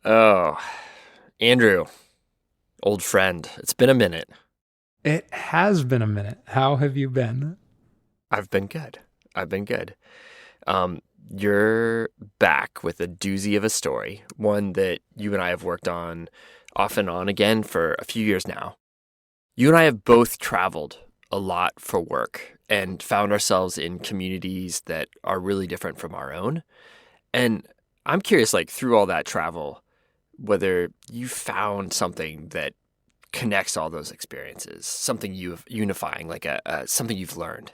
Oh, Andrew, old friend. It's been a minute. It has been a minute. How have you been? I've been good. I've been good. Um, you're back with a doozy of a story, one that you and I have worked on off and on again for a few years now. You and I have both traveled a lot for work and found ourselves in communities that are really different from our own. And I'm curious, like, through all that travel, whether you found something that connects all those experiences, something you've unifying, like a something you've learned.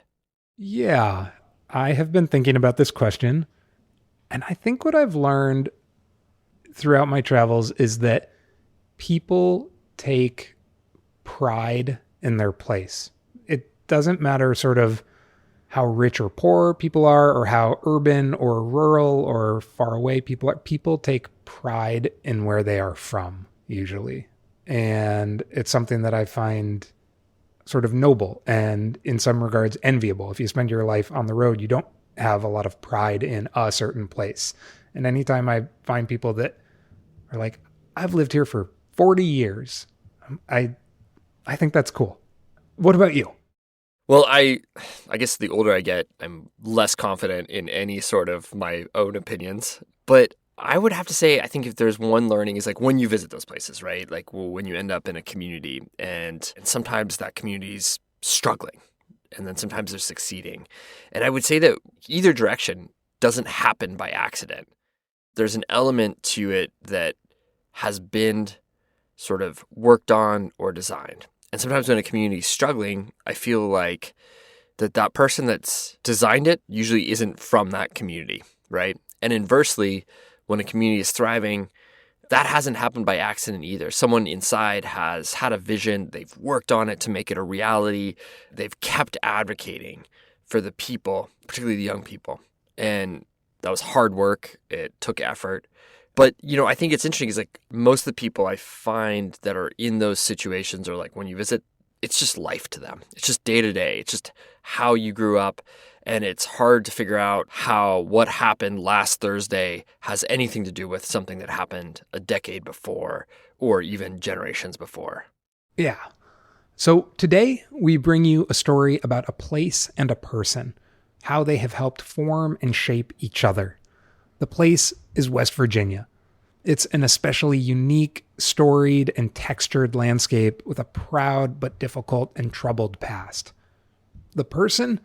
Yeah, I have been thinking about this question. And I think what I've learned throughout my travels is that people take pride in their place. It doesn't matter sort of how rich or poor people are, or how urban or rural or far away people are. People take pride in where they are from, usually. And it's something that I find sort of noble and in some regards enviable. If you spend your life on the road, you don't have a lot of pride in a certain place. And anytime I find people that are like, I've lived here for 40 years, I I think that's cool. What about you? Well, I guess the older I get, I'm less confident in any sort of my own opinions. But I would have to say, I think if there's one learning is like when you visit those places, right? Like when you end up in a community and sometimes that community's struggling and then sometimes they're succeeding. And I would say that either direction doesn't happen by accident. There's an element to it that has been sort of worked on or designed. And sometimes when a community is struggling, I feel like that person that's designed it usually isn't from that community, right? And inversely, when a community is thriving, that hasn't happened by accident either. Someone inside has had a vision, they've worked on it to make it a reality, they've kept advocating for the people, particularly the young people. And that was hard work, it took effort. But, I think it's interesting is like most of the people I find that are in those situations or like when you visit, it's just life to them. It's just day to day. It's just how you grew up. And it's hard to figure out how what happened last Thursday has anything to do with something that happened a decade before or even generations before. Yeah. So today we bring you a story about a place and a person, how they have helped form and shape each other. The place is West Virginia. It's an especially unique, storied, and textured landscape with a proud but difficult and troubled past. The person?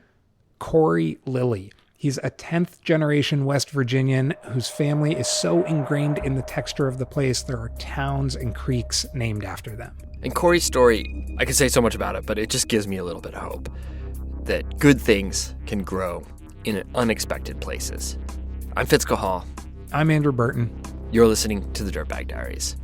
Corey Lilly. He's a 10th generation West Virginian whose family is so ingrained in the texture of the place there are towns and creeks named after them. And Corey's story, I could say so much about it, but it just gives me a little bit of hope that good things can grow in unexpected places. I'm Fitz Cahall. I'm Andrew Burton. You're listening to the Dirtbag Diaries.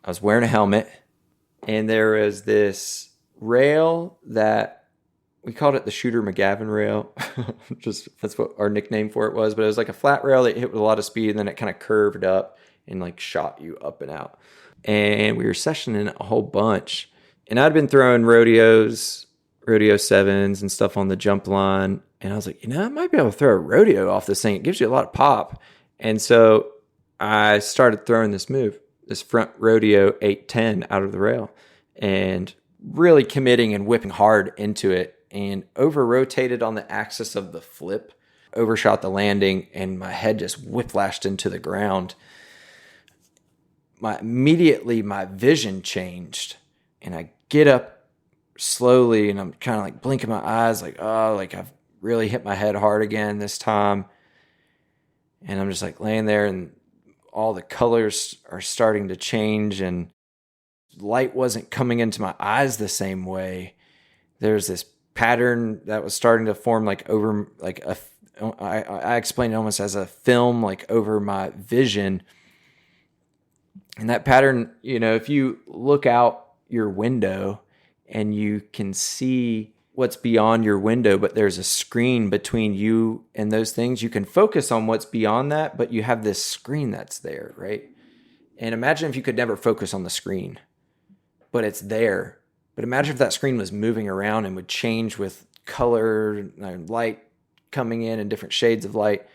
I was wearing a helmet, and there was this rail that we called it the Shooter McGavin rail. Just that's what our nickname for it was. But it was like a flat rail that hit with a lot of speed, and then it kind of curved up and like shot you up and out. And we were sessioning a whole bunch. And I'd been throwing rodeo sevens and stuff on the jump line. And I was like, I might be able to throw a rodeo off this thing. It gives you a lot of pop. And so I started throwing this front rodeo 810 out of the rail and really committing and whipping hard into it and over rotated on the axis of the flip, overshot the landing, and my head just whiplashed into the ground. Immediately my vision changed and I get up slowly and I'm kind of like blinking my eyes like, oh, like I've really hit my head hard again this time. And I'm just like laying there and all the colors are starting to change and light wasn't coming into my eyes the same way. There's this pattern that was starting to form like over like I explained it almost as a film like over my vision. And that pattern, if you look out your window and you can see what's beyond your window, but there's a screen between you and those things, you can focus on what's beyond that, but you have this screen that's there, right? And imagine if you could never focus on the screen, but it's there. But imagine if that screen was moving around and would change with color and light coming in and different shades of light.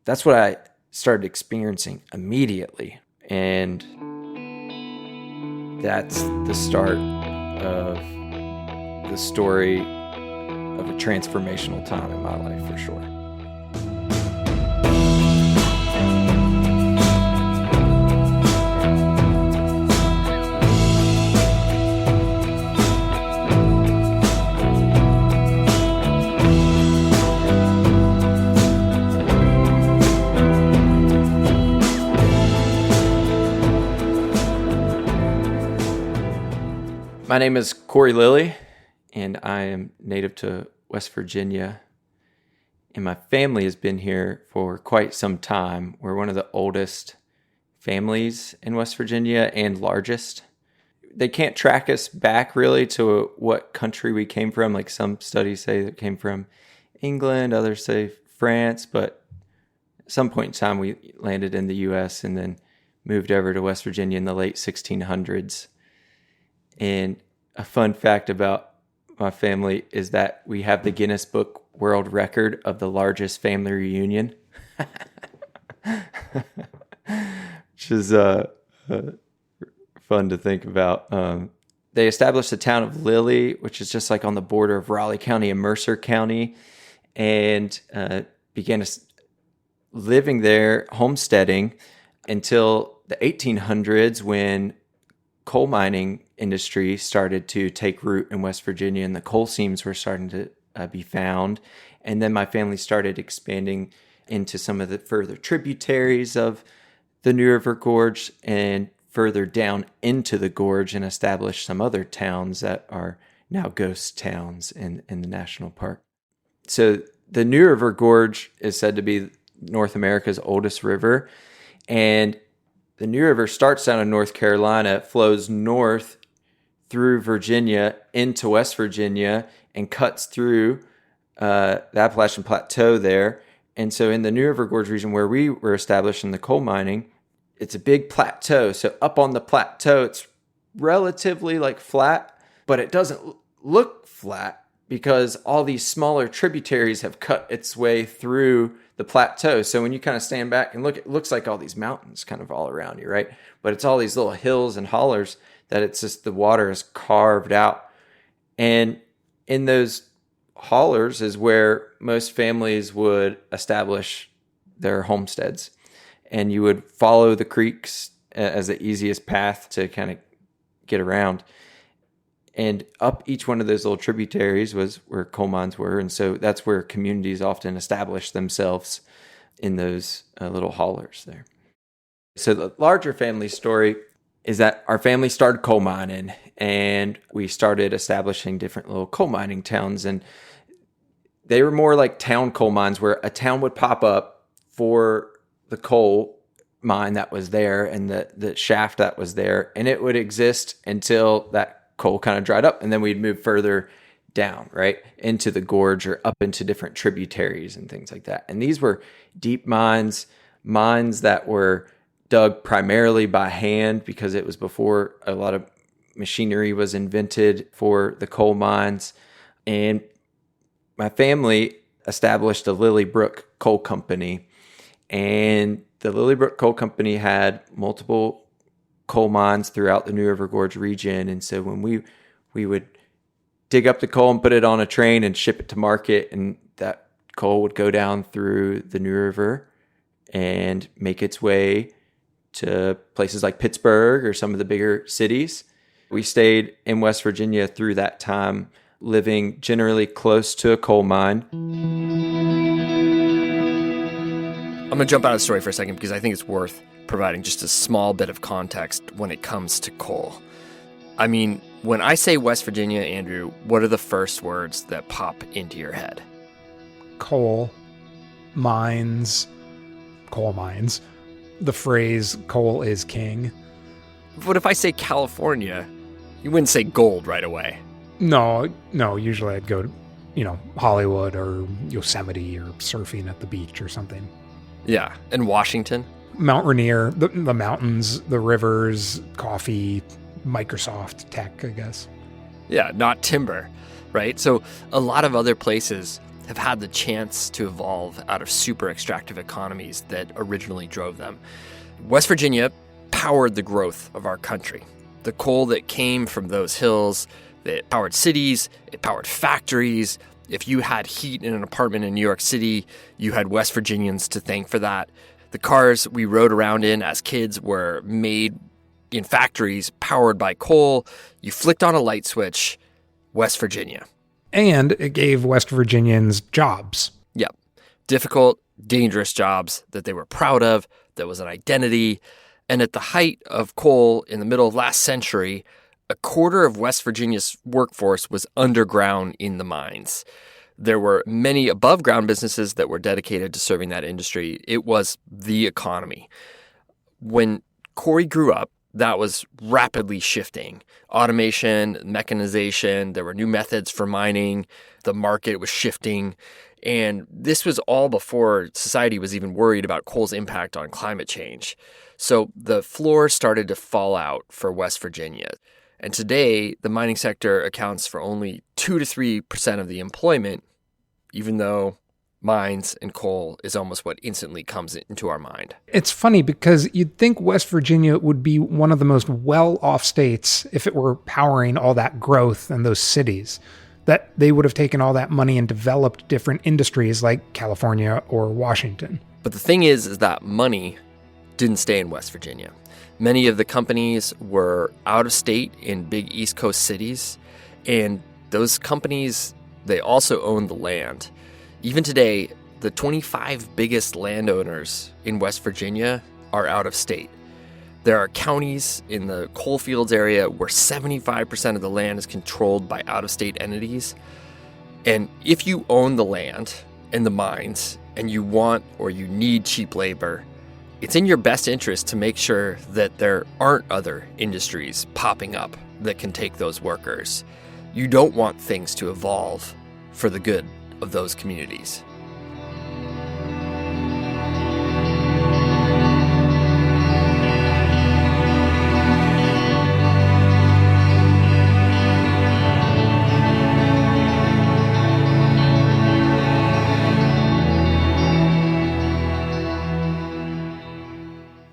That's what I started experiencing immediately. And that's the start of the story of a transformational time in my life, for sure. My name is Corey Lilly, and I am native to West Virginia. And my family has been here for quite some time. We're one of the oldest families in West Virginia and largest. They can't track us back really to what country we came from. Like some studies say that came from England, others say France, but at some point in time we landed in the U.S. and then moved over to West Virginia in the late 1600s. And a fun fact about my family is that we have the Guinness Book World Record of the largest family reunion, which is fun to think about. They established the town of Lilly, which is just like on the border of Raleigh County and Mercer County, and began living there, homesteading, until the 1800s when coal mining industry started to take root in West Virginia and the coal seams were starting to be found. And then my family started expanding into some of the further tributaries of the New River Gorge and further down into the gorge, and established some other towns that are now ghost towns in the national park. So the New River Gorge is said to be North America's oldest river, and the New River starts down in North Carolina, flows north through Virginia into West Virginia, and cuts through the Appalachian Plateau there. And so in the New River Gorge region where we were established in the coal mining, it's a big plateau. So up on the plateau, it's relatively like flat, but it doesn't look flat because all these smaller tributaries have cut its way through the plateau. So when you kind of stand back and look, it looks like all these mountains kind of all around you, right? But it's all these little hills and hollers that it's just the water is carved out. And in those hollers is where most families would establish their homesteads. And you would follow the creeks as the easiest path to kind of get around. And up each one of those little tributaries was where coal mines were. And so that's where communities often establish themselves, in those little hollers there. So the larger family story is that our family started coal mining, and we started establishing different little coal mining towns. And they were more like town coal mines, where a town would pop up for the coal mine that was there and the shaft that was there. And it would exist until that coal kind of dried up, and then we'd move further down, right, into the gorge or up into different tributaries and things like that. And these were deep mines that were dug primarily by hand because it was before a lot of machinery was invented for the coal mines. And my family established the Lilly Brook Coal Company, and the Lilly Brook Coal Company had multiple coal mines throughout the New River Gorge region. And so when we would dig up the coal and put it on a train and ship it to market, and that coal would go down through the New River and make its way to places like Pittsburgh or some of the bigger cities. We stayed in West Virginia through that time, living generally close to a coal mine. I'm going to jump out of the story for a second because I think it's worth providing just a small bit of context when it comes to coal. I mean, when I say West Virginia, Andrew, what are the first words that pop into your head? Coal mines. The phrase "coal is king." But if I say California, you wouldn't say gold right away. No, usually I'd go to, Hollywood or Yosemite or surfing at the beach or something. Yeah, and Washington. Mount Rainier, the mountains, the rivers, coffee, Microsoft tech, I guess. Yeah, not timber, right? So a lot of other places have had the chance to evolve out of super extractive economies that originally drove them. West Virginia powered the growth of our country. The coal that came from those hills, that powered cities, it powered factories. If you had heat in an apartment in New York City, you had West Virginians to thank for that. The cars we rode around in as kids were made in factories powered by coal. You flicked on a light switch, West Virginia. And it gave West Virginians jobs. Yep. Difficult, dangerous jobs that they were proud of, that was an identity. And at the height of coal in the middle of last century, a quarter of West Virginia's workforce was underground in the mines. There were many above ground businesses that were dedicated to serving that industry. It was the economy. When Corey grew up, that was rapidly shifting. Automation, mechanization, there were new methods for mining, the market was shifting. And this was all before society was even worried about coal's impact on climate change. So the floor started to fall out for West Virginia. And today, the mining sector accounts for only 2 to 3% of the employment, even though mines and coal is almost what instantly comes into our mind. It's funny because you'd think West Virginia would be one of the most well-off states if it were powering all that growth and those cities, that they would have taken all that money and developed different industries like California or Washington. But the thing is that money didn't stay in West Virginia. Many of the companies were out of state in big East Coast cities, and those companies, they also owned the land. Even today, the 25 biggest landowners in West Virginia are out of state. There are counties in the coalfields area where 75% of the land is controlled by out-of-state entities. And if you own the land and the mines and you want or you need cheap labor, it's in your best interest to make sure that there aren't other industries popping up that can take those workers. You don't want things to evolve for the good of those communities.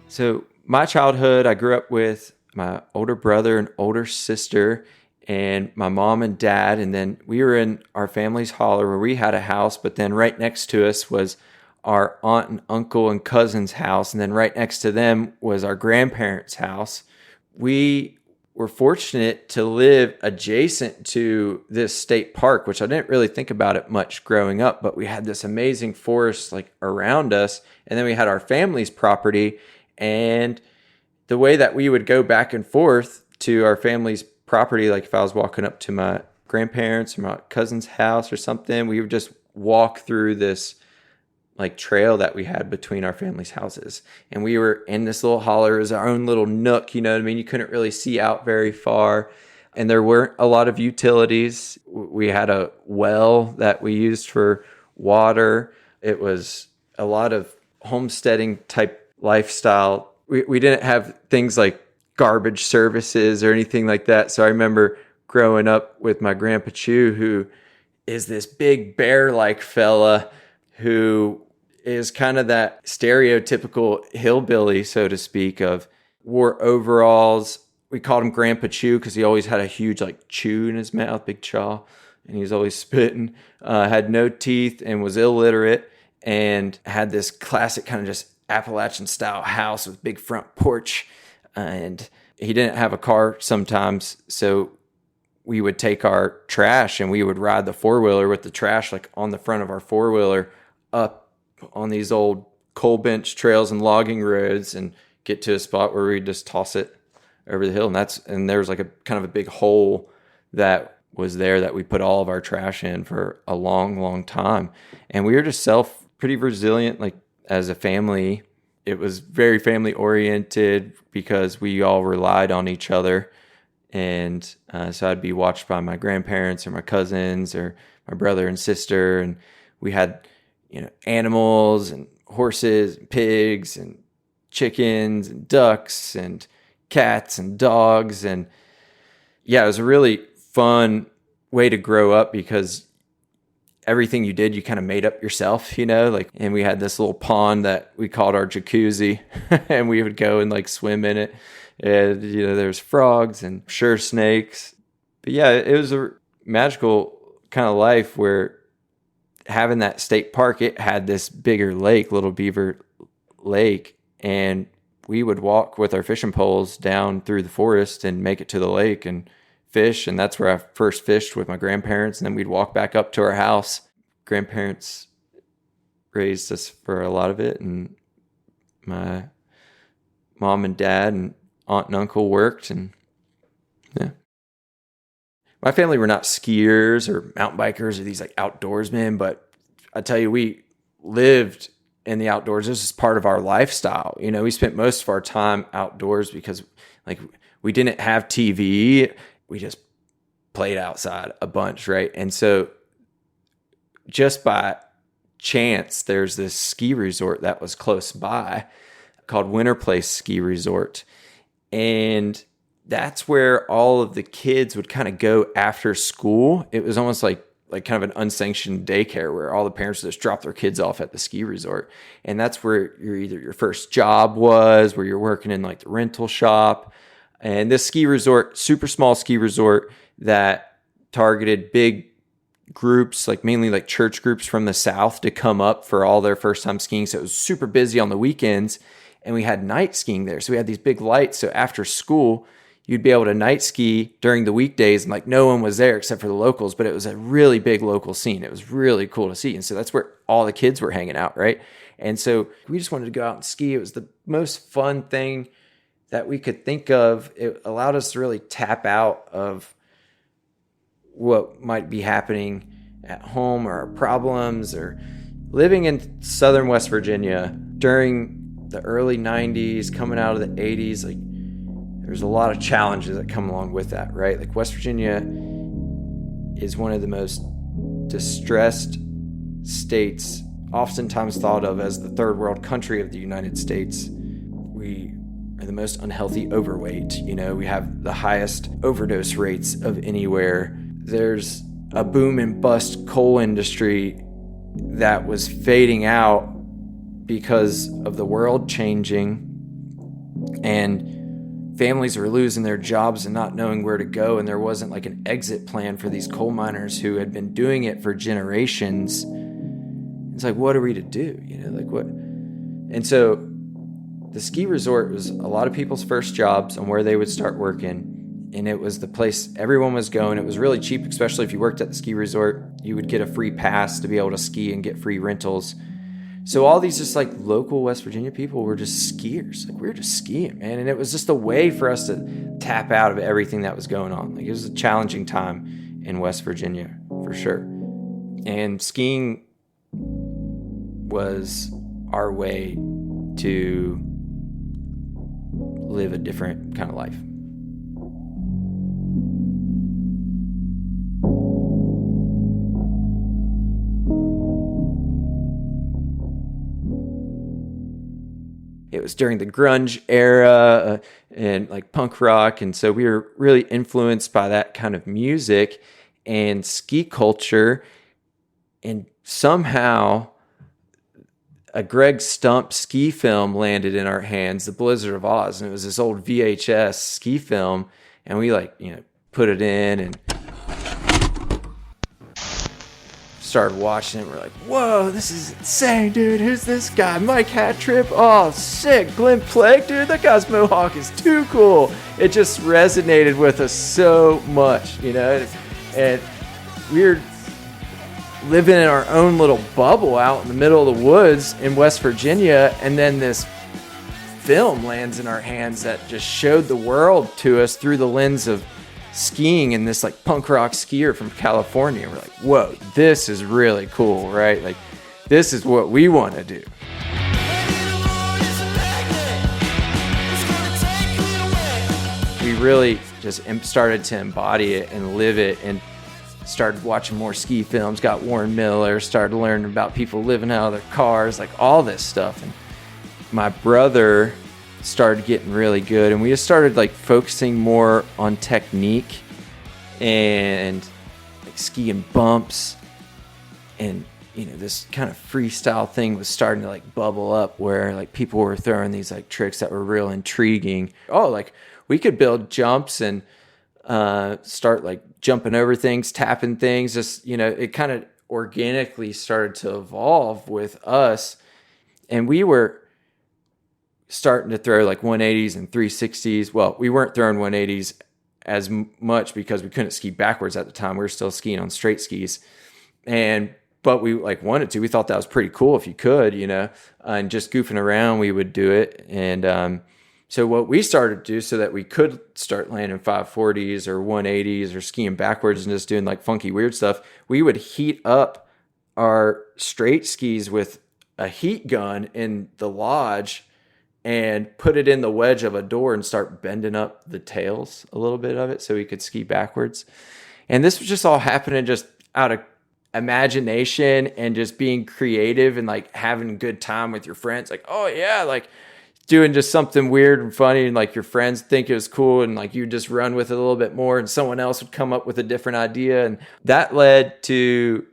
So my childhood, I grew up with my older brother and older sister and my mom and dad. And then we were in our family's holler where we had a house, but then right next to us was our aunt and uncle and cousin's house. And then right next to them was our grandparents' house. We were fortunate to live adjacent to this state park, which I didn't really think about it much growing up, but we had this amazing forest like around us. And then we had our family's property. And the way that we would go back and forth to our family's property, like if I was walking up to my grandparents or my cousin's house or something, we would just walk through this like trail that we had between our family's houses. And we were in this little holler, as our own little nook, you know what I mean? You couldn't really see out very far. And there weren't a lot of utilities. We had a well that we used for water. It was a lot of homesteading type lifestyle. We didn't have things like garbage services or anything like that. So I remember growing up with my grandpa Chew, who is this big bear-like fella who is kind of that stereotypical hillbilly, so to speak, of wore overalls. We called him Grandpa Chew because he always had a huge like chew in his mouth, big chaw, and he was always spitting, had no teeth and was illiterate, and had this classic kind of just Appalachian style house with big front porch. And he didn't have a car sometimes, so we would take our trash and we would ride the four-wheeler with the trash like on the front of our four-wheeler up on these old coal bench trails and logging roads and get to a spot where we'd just toss it over the hill. And there was like a kind of a big hole that was there that we put all of our trash in for a long, long time. And we were just pretty resilient, like as a family. it was very family oriented because we all relied on each other. And so I'd be watched by my grandparents or my cousins or my brother and sister. And we had, animals and horses and pigs and chickens and ducks and cats and dogs. And yeah, it was a really fun way to grow up because everything you did, you kind of made up yourself, and we had this little pond that we called our jacuzzi and we would go and swim in it. And, there's frogs and sure snakes. But yeah, it was a magical kind of life where having that state park, it had this bigger lake, Little Beaver Lake. And we would walk with our fishing poles down through the forest and make it to the lake and fish. And that's where I first fished with my grandparents. And then we'd walk back up to our house. Grandparents raised us for a lot of it. And my mom and dad and aunt and uncle worked. And yeah. My family were not skiers or mountain bikers or these outdoorsmen, but I tell you, we lived in the outdoors. This is part of our lifestyle. We spent most of our time outdoors because we didn't have TV. We just played outside a bunch, right? And so just by chance, there's this ski resort that was close by called Winter Place Ski Resort. And that's where all of the kids would kind of go after school. It was almost like kind of an unsanctioned daycare where all the parents just drop their kids off at the ski resort. And that's where your first job was, where you're working in the rental shop. And this ski resort, super small ski resort that targeted big groups, mainly church groups from the South to come up for all their first time skiing. So it was super busy on the weekends, and we had night skiing there. So we had these big lights. So after school, you'd be able to night ski during the weekdays, and no one was there except for the locals, but it was a really big local scene. It was really cool to see. And so that's where all the kids were hanging out, right? And so we just wanted to go out and ski. It was the most fun thing that we could think of. It allowed us to really tap out of what might be happening at home or our problems. Or living in southern West Virginia during the early 90s, coming out of the 80s, there's a lot of challenges that come along with that, right? West Virginia is one of the most distressed states, oftentimes thought of as the third world country of the United States. We are the most unhealthy overweight. We have the highest overdose rates of anywhere. There's a boom and bust coal industry that was fading out because of the world changing, and families were losing their jobs and not knowing where to go. And there wasn't an exit plan for these coal miners who had been doing it for generations. It's what are we to do? What? And so the ski resort was a lot of people's first jobs on where they would start working. And it was the place everyone was going. It was really cheap, especially if you worked at the ski resort. You would get a free pass to be able to ski and get free rentals. So all these just local West Virginia people were just skiers. We were just skiing, man. And it was just a way for us to tap out of everything that was going on. It was a challenging time in West Virginia, for sure. And skiing was our way to live a different kind of life. It was during the grunge era and punk rock. And so we were really influenced by that kind of music and ski culture. And somehow a Greg Stump ski film landed in our hands, The Blizzard of Oz. And it was this old VHS ski film. And we put it in and started watching it. We're like, whoa, this is insane, dude. Who's this guy? Mike Hattrip. Oh, sick. Glenn Plague, dude. That guy's mohawk is too cool. It just resonated with us so much, and we're living in our own little bubble out in the middle of the woods in West Virginia. And then this film lands in our hands that just showed the world to us through the lens of skiing and this punk rock skier from California. We're like, whoa, this is really cool, right? This is what we want to do. we really just started to embody it and live it, and started watching more ski films, got Warren Miller, started learning about people living out of their cars, like all this stuff. And my brother started getting really good, and we just started like focusing more on technique and like skiing bumps. And this kind of freestyle thing was starting to like bubble up, where like people were throwing these like tricks that were real intriguing. Oh, like we could build jumps and start like jumping over things, tapping things. Just, it kind of organically started to evolve with us. And we were starting to throw like 180s and 360s. Well, we weren't throwing 180s as much because we couldn't ski backwards at the time. We were still skiing on straight skis. But we like wanted to. We thought that was pretty cool if you could, and just goofing around, we would do it. And so what we started to do so that we could start landing 540s or 180s or skiing backwards and just doing like funky weird stuff, we would heat up our straight skis with a heat gun in the lodge and put it in the wedge of a door and start bending up the tails a little bit of it so we could ski backwards. And this was just all happening just out of imagination and just being creative and like having a good time with your friends. Like, oh yeah, like doing just something weird and funny, and like your friends think it was cool, and like you just run with it a little bit more, and someone else would come up with a different idea. And that led to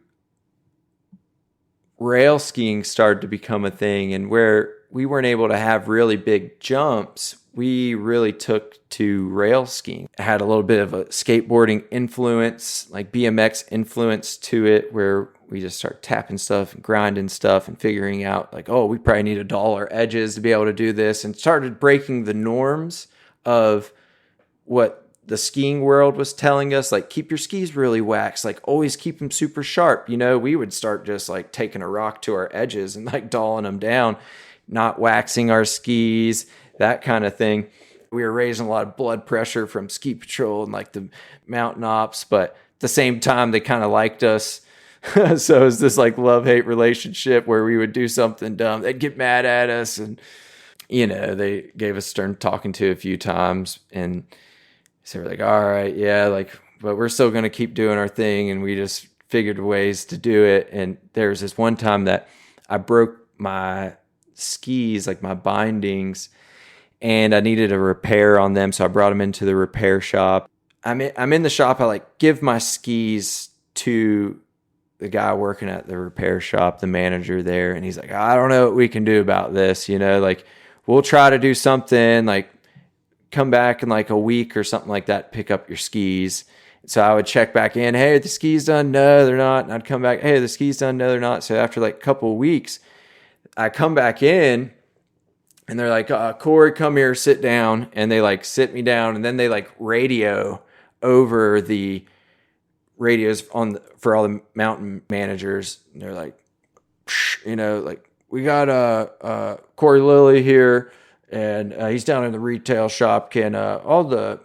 rail skiing started to become a thing. And where we weren't able to have really big jumps, we really took to rail skiing. It had a little bit of a skateboarding influence, like BMX influence to it, where we just start tapping stuff and grinding stuff and figuring out like, oh, we probably need to dull our edges to be able to do this, and started breaking the norms of what the skiing world was telling us. Like, keep your skis really waxed, like always keep them super sharp. We would start just like taking a rock to our edges and like dulling them down, not waxing our skis, that kind of thing. We were raising a lot of blood pressure from ski patrol and like the mountain ops, but at the same time, they kind of liked us. So it was this like love-hate relationship where we would do something dumb, they'd get mad at us, and they gave us stern talking to a few times, and so we're like, all right, yeah, like, but we're still going to keep doing our thing. And we just figured ways to do it. And there was this one time that I broke my skis, like my bindings, and I needed a repair on them. So I brought them into the repair shop. I'm in the shop. I like give my skis to the guy working at the repair shop, the manager there. And he's like, I don't know what we can do about this. Like we'll try to do something, like come back in like a week or something like that, pick up your skis. So I would check back in. Hey, are the skis done? No, they're not. And I'd come back. Hey, are the skis done? No, they're not. So after like a couple of weeks, I come back in, and they're like, Corey, come here, sit down. And they like sit me down, and then they like radio over the radios for all the mountain managers. And they're like, like, we got Corey Lilly here, and he's down in the retail shop. Can all the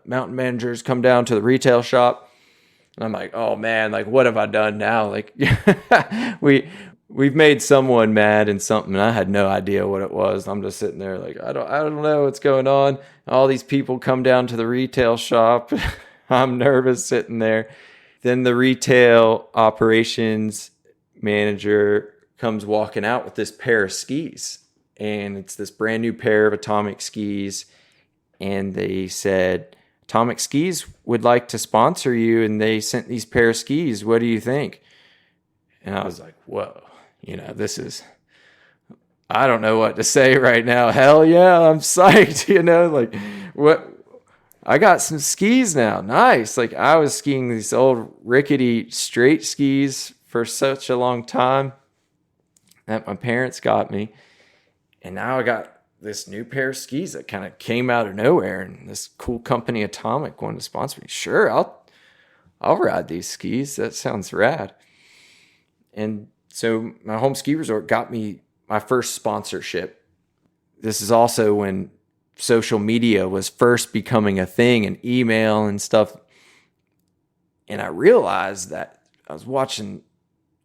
mountain managers come down to the retail shop? And I'm like, oh man, like what have I done now? Like we've made someone mad and something, and I had no idea what it was. I'm just sitting there like, I don't know what's going on. All these people come down to the retail shop. I'm nervous sitting there. Then the retail operations manager comes walking out with this pair of skis, and it's this brand new pair of Atomic skis. And they said, Atomic Skis would like to sponsor you, and they sent these pair of skis. What do you think? And I was like, whoa. I don't know what to say right now. Hell yeah, I'm psyched, like what? I got some skis now. Nice. Like I was skiing these old rickety straight skis for such a long time that my parents got me. And now I got this new pair of skis that kind of came out of nowhere, and this cool company Atomic wanted to sponsor me. Sure, I'll ride these skis. That sounds rad. And so my home ski resort got me my first sponsorship. This is also when social media was first becoming a thing, and email and stuff. And I realized that I was watching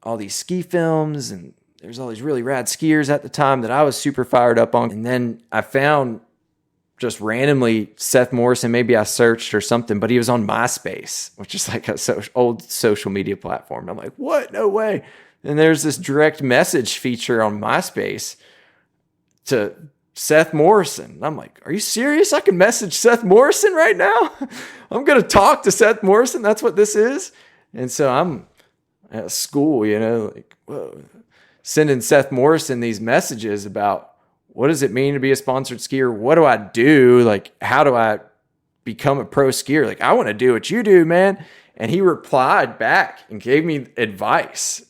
all these ski films, and there's all these really rad skiers at the time that I was super fired up on. And then I found just randomly Seth Morrison, maybe I searched or something, but he was on MySpace, which is like a old social media platform. And I'm like, what? No way. And there's this direct message feature on MySpace to Seth Morrison. And I'm like, are you serious? I can message Seth Morrison right now? I'm going to talk to Seth Morrison. That's what this is. And so I'm at school, like, whoa, sending Seth Morrison these messages about, what does it mean to be a sponsored skier? What do I do? Like, how do I become a pro skier? Like, I want to do what you do, man. And he replied back and gave me advice.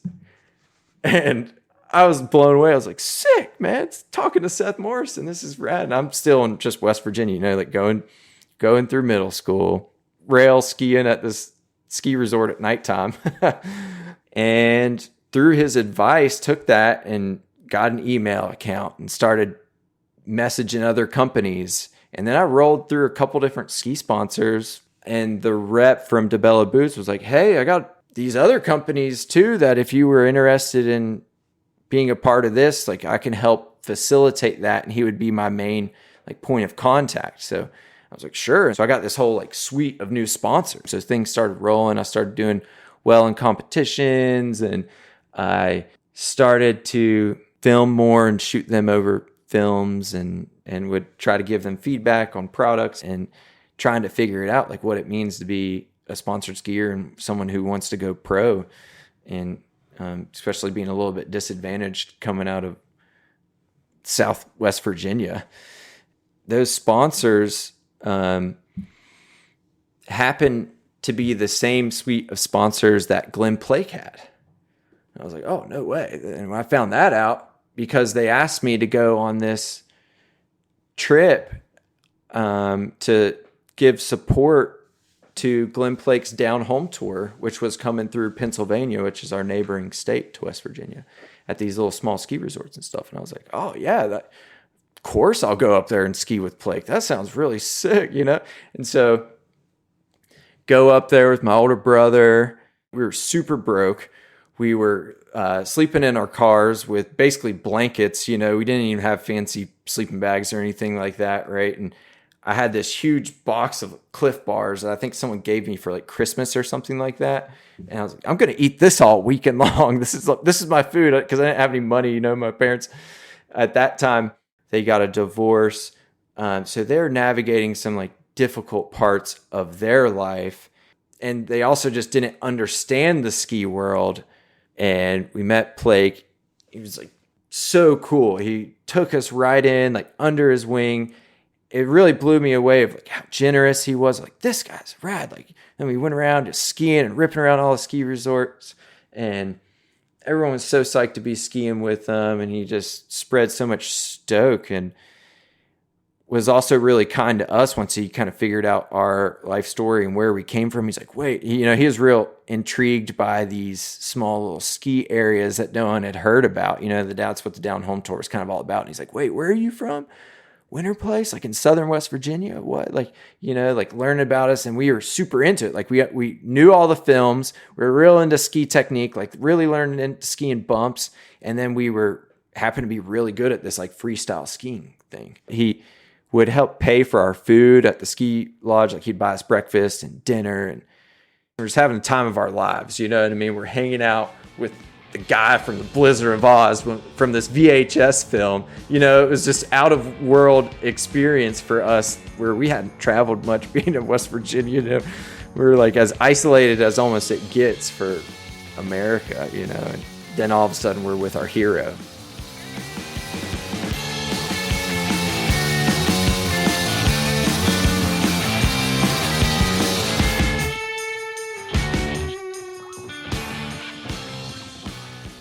And I was blown away. I was like, sick, man. It's talking to Seth Morrison. This is rad. And I'm still in just West Virginia, like going through middle school, rail skiing at this ski resort at nighttime. And through his advice, took that and got an email account and started messaging other companies. And then I rolled through a couple different ski sponsors, and the rep from DeBella Boots was like, hey, I got these other companies too, that if you were interested in being a part of this, like I can help facilitate that. And he would be my main like point of contact. So I was like, sure. So I got this whole like suite of new sponsors. So things started rolling. I started doing well in competitions, and I started to film more and shoot them over films, and would try to give them feedback on products, and trying to figure it out, like what it means to be a sponsored skier and someone who wants to go pro, and especially being a little bit disadvantaged coming out of Southwest Virginia. Those sponsors happen to be the same suite of sponsors that Glenn Plake had. I was like, oh, no way. And when I found that out, because they asked me to go on this trip to give support to Glenn Plake's Down Home Tour, which was coming through Pennsylvania, which is our neighboring state to West Virginia, at these little small ski resorts and stuff. And I was like, oh, yeah, of course I'll go up there and ski with Plake. That sounds really sick, And so go up there with my older brother. We were super broke. We were sleeping in our cars with basically blankets. We didn't even have fancy sleeping bags or anything like that, right? And I had this huge box of Cliff Bars that I think someone gave me for like Christmas or something like that. And I was like, I'm going to eat this all weekend long. This is my food, because I didn't have any money. My parents at that time, they got a divorce. So they're navigating some like difficult parts of their life. And they also just didn't understand the ski world. And we met Plake. He was like so cool. He took us right in, like under his wing. It really blew me away of like how generous he was. Like, this guy's rad. Like, then we went around just skiing and ripping around all the ski resorts, and everyone was so psyched to be skiing with him. And he just spread so much stoke, and was also really kind to us once he kind of figured out our life story and where we came from. He's like, wait, he was real intrigued by these small little ski areas that no one had heard about. That's what the Down Home Tour is kind of all about. And he's like, wait, where are you from? Winter Place, like in southern West Virginia? What? Like, like learning about us. And we were super into it. Like we knew all the films. We were real into ski technique, like really learning into skiing bumps. And then we happened to be really good at this like freestyle skiing thing. He would help pay for our food at the ski lodge. Like he'd buy us breakfast and dinner, and we're just having the time of our lives. You know what I mean? We're hanging out with the guy from the Blizzard of Oz from this VHS film. It was just out of world experience for us, where we hadn't traveled much being in West Virginia. We were like as isolated as almost it gets for America, and then all of a sudden we're with our hero.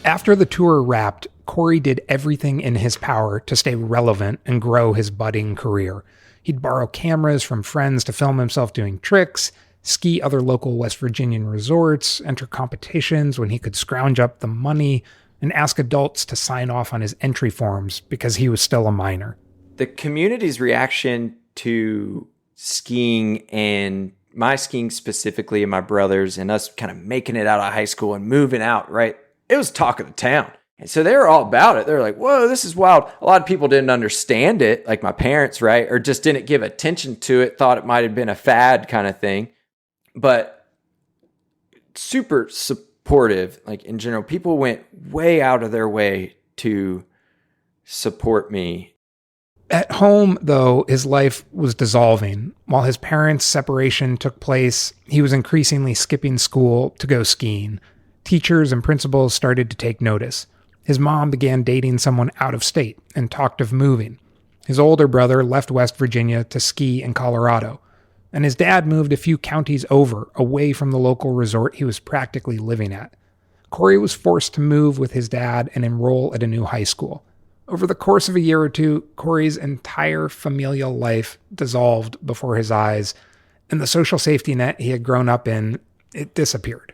After the tour wrapped, Corey did everything in his power to stay relevant and grow his budding career. He'd borrow cameras from friends to film himself doing tricks, ski other local West Virginian resorts, enter competitions when he could scrounge up the money, and ask adults to sign off on his entry forms because he was still a minor. The community's reaction to skiing, and my skiing specifically, and my brothers, and us kind of making it out of high school and moving out, right? It was talk of the town. And so they were all about it. They're like, whoa, this is wild. A lot of people didn't understand it, like my parents, right? Or just didn't give attention to it, thought it might have been a fad kind of thing. But super supportive, like in general. People went way out of their way to support me. At home, though, his life was dissolving. While his parents' separation took place, he was increasingly skipping school to go skiing. Teachers and principals started to take notice. His mom began dating someone out of state and talked of moving. His older brother left West Virginia to ski in Colorado. And his dad moved a few counties over, away from the local resort he was practically living at. Corey was forced to move with his dad and enroll at a new high school. Over the course of a year or two, Corey's entire familial life dissolved before his eyes, and the social safety net he had grown up in, it disappeared.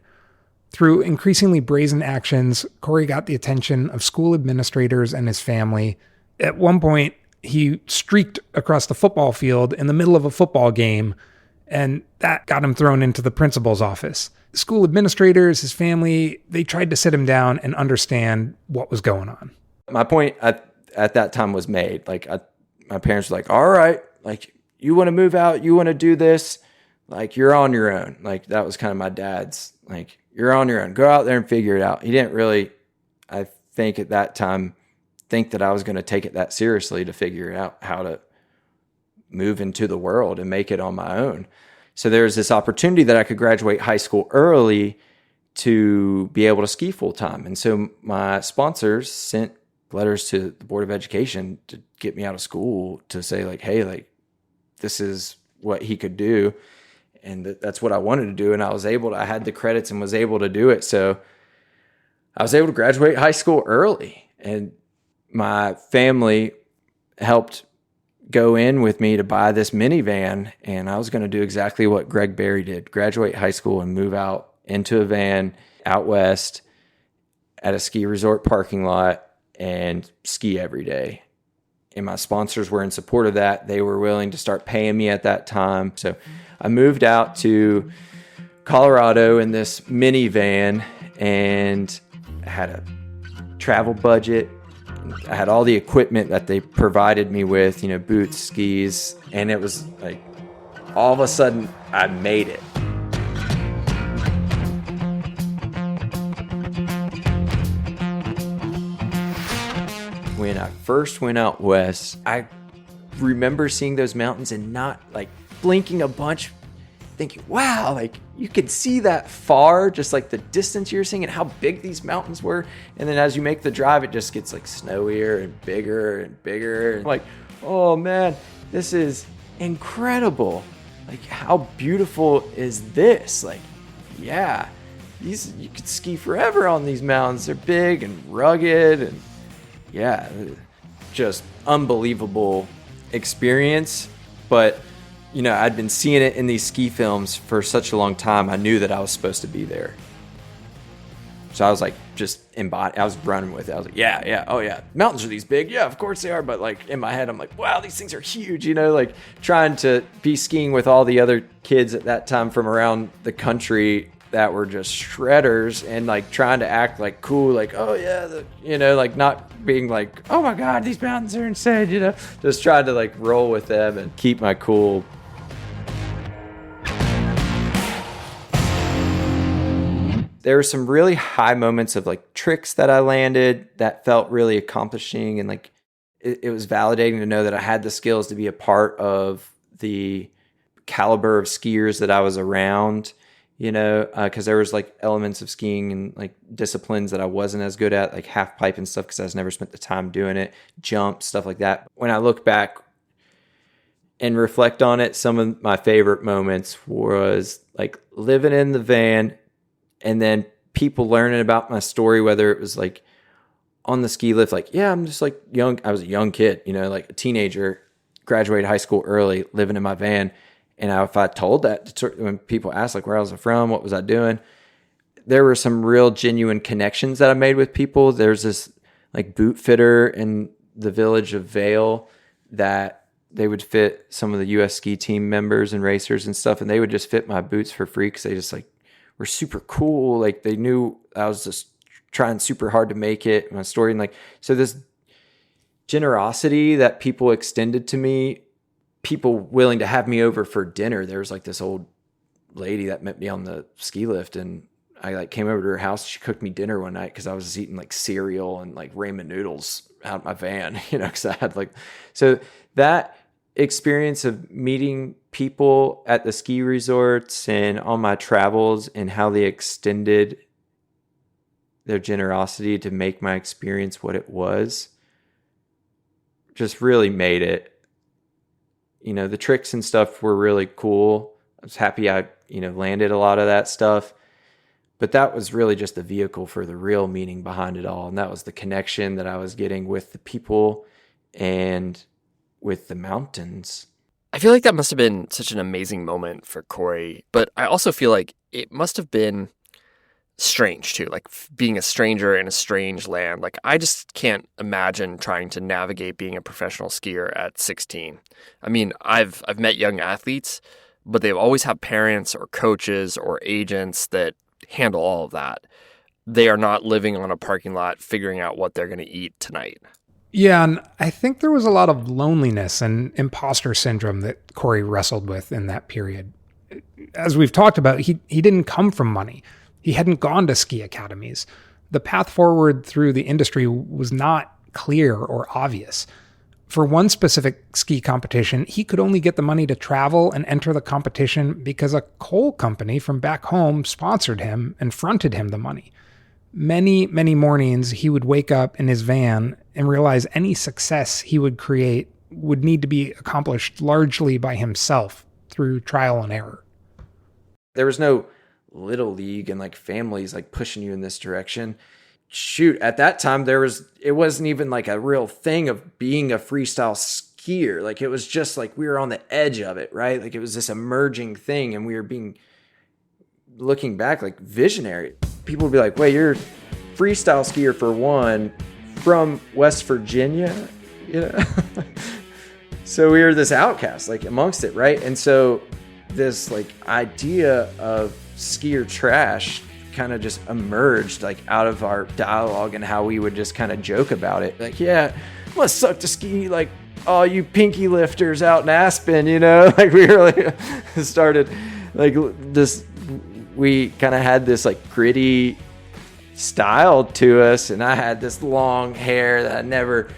Through increasingly brazen actions, Corey got the attention of school administrators and his family. At one point, he streaked across the football field in the middle of a football game, and that got him thrown into the principal's office. School administrators, his family, they tried to sit him down and understand what was going on. My point at that time was made. Like, my parents were like, all right, like, you want to move out, you want to do this, like, you're on your own. Like, that was kind of my dad's, like, you're on your own. Go out there and figure it out. He didn't really, I think at that time, think that I was going to take it that seriously to figure out how to move into the world and make it on my own. So there's this opportunity that I could graduate high school early to be able to ski full time. And so my sponsors sent letters to the Board of Education to get me out of school to say like, hey, like, this is what he could do. And that's what I wanted to do. And I had the credits and was able to do it. So I was able to graduate high school early, and my family helped go in with me to buy this minivan. And I was going to do exactly what Greg Barry did, graduate high school and move out into a van out west at a ski resort parking lot and ski every day. And my sponsors were in support of that. They were willing to start paying me at that time. So I moved out to Colorado in this minivan, and I had a travel budget. I had all the equipment that they provided me with, boots, skis, and it was like all of a sudden I made it. When I first went out west, I remember seeing those mountains and not like blinking a bunch, thinking, wow, like you could see that far, just like the distance you're seeing and how big these mountains were. And then as you make the drive, it just gets like snowier and bigger and bigger. And like, oh man, this is incredible. Like, how beautiful is this? Like, yeah, you could ski forever on these mountains. They're big and rugged, and yeah, just unbelievable experience. But, I'd been seeing it in these ski films for such a long time. I knew that I was supposed to be there. So I was like, I was running with it. I was like, yeah, oh yeah, mountains are these big. Yeah, of course they are. But like in my head, I'm like, wow, these things are huge, like trying to be skiing with all the other kids at that time from around the country that were just shredders, and like trying to act like cool, like, oh yeah, like not being like, oh my God, these mountains are insane, just trying to like roll with them and keep my cool. There were some really high moments of like tricks that I landed that felt really accomplishing, and like it was validating to know that I had the skills to be a part of the caliber of skiers that I was around. Because there was like elements of skiing and like disciplines that I wasn't as good at, like half pipe and stuff, because I was never spent the time doing it, jump, stuff like that. When I look back and reflect on it, some of my favorite moments was like living in the van and then people learning about my story, whether it was like on the ski lift, like, yeah, I'm just like young. I was a young kid, like a teenager, graduated high school early, living in my van. And if I told that, when people asked like where I was from, what was I doing, there were some real genuine connections that I made with people. There's this like boot fitter in the village of Vail that they would fit some of the U.S. ski team members and racers and stuff, and they would just fit my boots for free because they just like were super cool. Like they knew I was just trying super hard to make it, my story. And like, so this generosity that people extended to me, people willing to have me over for dinner. There was like this old lady that met me on the ski lift, and I like came over to her house. She cooked me dinner one night because I was eating like cereal and like ramen noodles out of my van, because I had like, so that experience of meeting people at the ski resorts and on my travels and how they extended their generosity to make my experience what it was just really made it. The tricks and stuff were really cool. I was happy I, landed a lot of that stuff. But that was really just the vehicle for the real meaning behind it all. And that was the connection that I was getting with the people and with the mountains. I feel like that must have been such an amazing moment for Corey, but I also feel like it must have been strange too, like being a stranger in a strange land. Like I just can't imagine trying to navigate being a professional skier at 16. I mean, I've met young athletes, but they've always had parents or coaches or agents that handle all of that. They are not living on a parking lot figuring out what they're going to eat tonight. Yeah, and I think there was a lot of loneliness and imposter syndrome that Corey wrestled with in that period. As we've talked about, he didn't come from money. He hadn't gone to ski academies. The path forward through the industry was not clear or obvious. For one specific ski competition, he could only get the money to travel and enter the competition because a coal company from back home sponsored him and fronted him the money. Many, many mornings, he would wake up in his van and realize any success he would create would need to be accomplished largely by himself through trial and error. There was no little league and like families like pushing you in this direction. Shoot, at that time it wasn't even like a real thing of being a freestyle skier. Like it was just like we were on the edge of it, right? Like it was this emerging thing, and we were looking back, like visionary. People would be like, wait, you're a freestyle skier for one from West Virginia, So we were this outcast like amongst it, right? And so this like idea of skier trash kind of just emerged like out of our dialogue and how we would just kind of joke about it. Like, yeah, must suck to ski like all you pinky lifters out in Aspen, like we really started like this. We kind of had this like gritty style to us, and I had this long hair that I never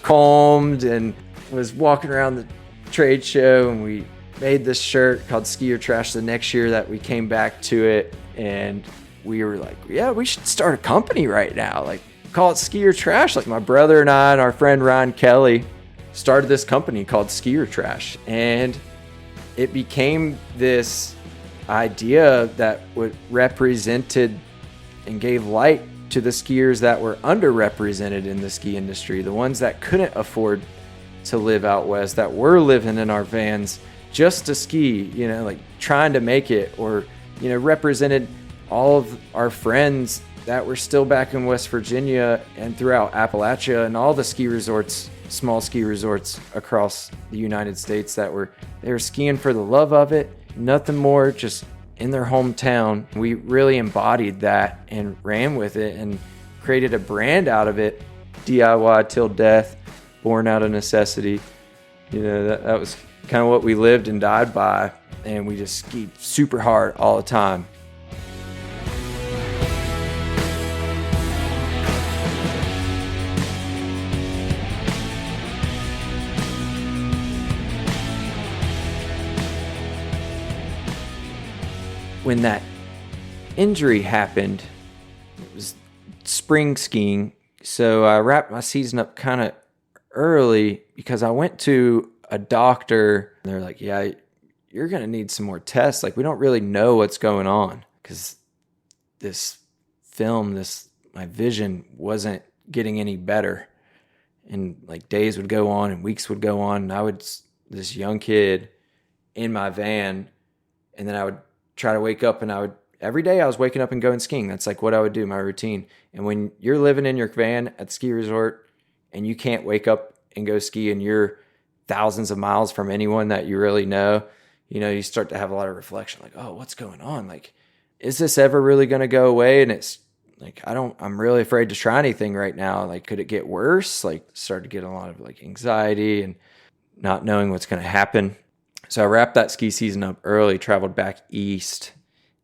combed and was walking around the trade show, and we made this shirt called Skier Trash the next year that we came back to it, and we were like, yeah, we should start a company right now, like call it Skier Trash. Like my brother and I and our friend Ryan Kelly started this company called Skier Trash, and it became this idea that represented and gave light to the skiers that were underrepresented in the ski industry, the ones that couldn't afford to live out west, that were living in our vans just to ski, like trying to make it, or represented all of our friends that were still back in West Virginia and throughout Appalachia and all the ski resorts, small ski resorts across the United States they were skiing for the love of it, nothing more, just in their hometown. We really embodied that and ran with it and created a brand out of it, DIY till death, born out of necessity. That was kind of what we lived and died by, and we just skied super hard all the time. When that injury happened, it was spring skiing, so I wrapped my season up kind of early because I went to a doctor, and they're like, yeah, you're going to need some more tests. Like, we don't really know what's going on because this film, my vision wasn't getting any better. And like days would go on and weeks would go on, and this young kid in my van, and then I would try to wake up, and every day I was waking up and going skiing. That's like what I would do, my routine. And when you're living in your van at the ski resort and you can't wake up and go ski, and you're thousands of miles from anyone that you really know, you start to have a lot of reflection, like, oh, what's going on? Like, is this ever really going to go away? And it's like, I'm really afraid to try anything right now. Like, could it get worse? Like, started to get a lot of like anxiety and not knowing what's going to happen. So I wrapped that ski season up early, traveled back east,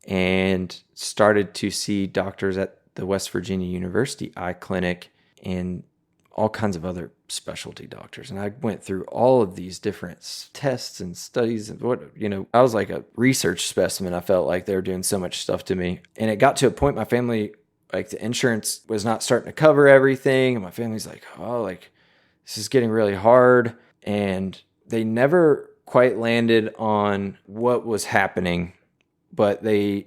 and started to see doctors at the West Virginia University Eye Clinic and all kinds of other specialty doctors. And I went through all of these different tests and studies and I was like a research specimen. I felt like they were doing so much stuff to me. And it got to a point, my family, like the insurance was not starting to cover everything. And my family's like, oh, like this is getting really hard. And they never quite landed on what was happening, but they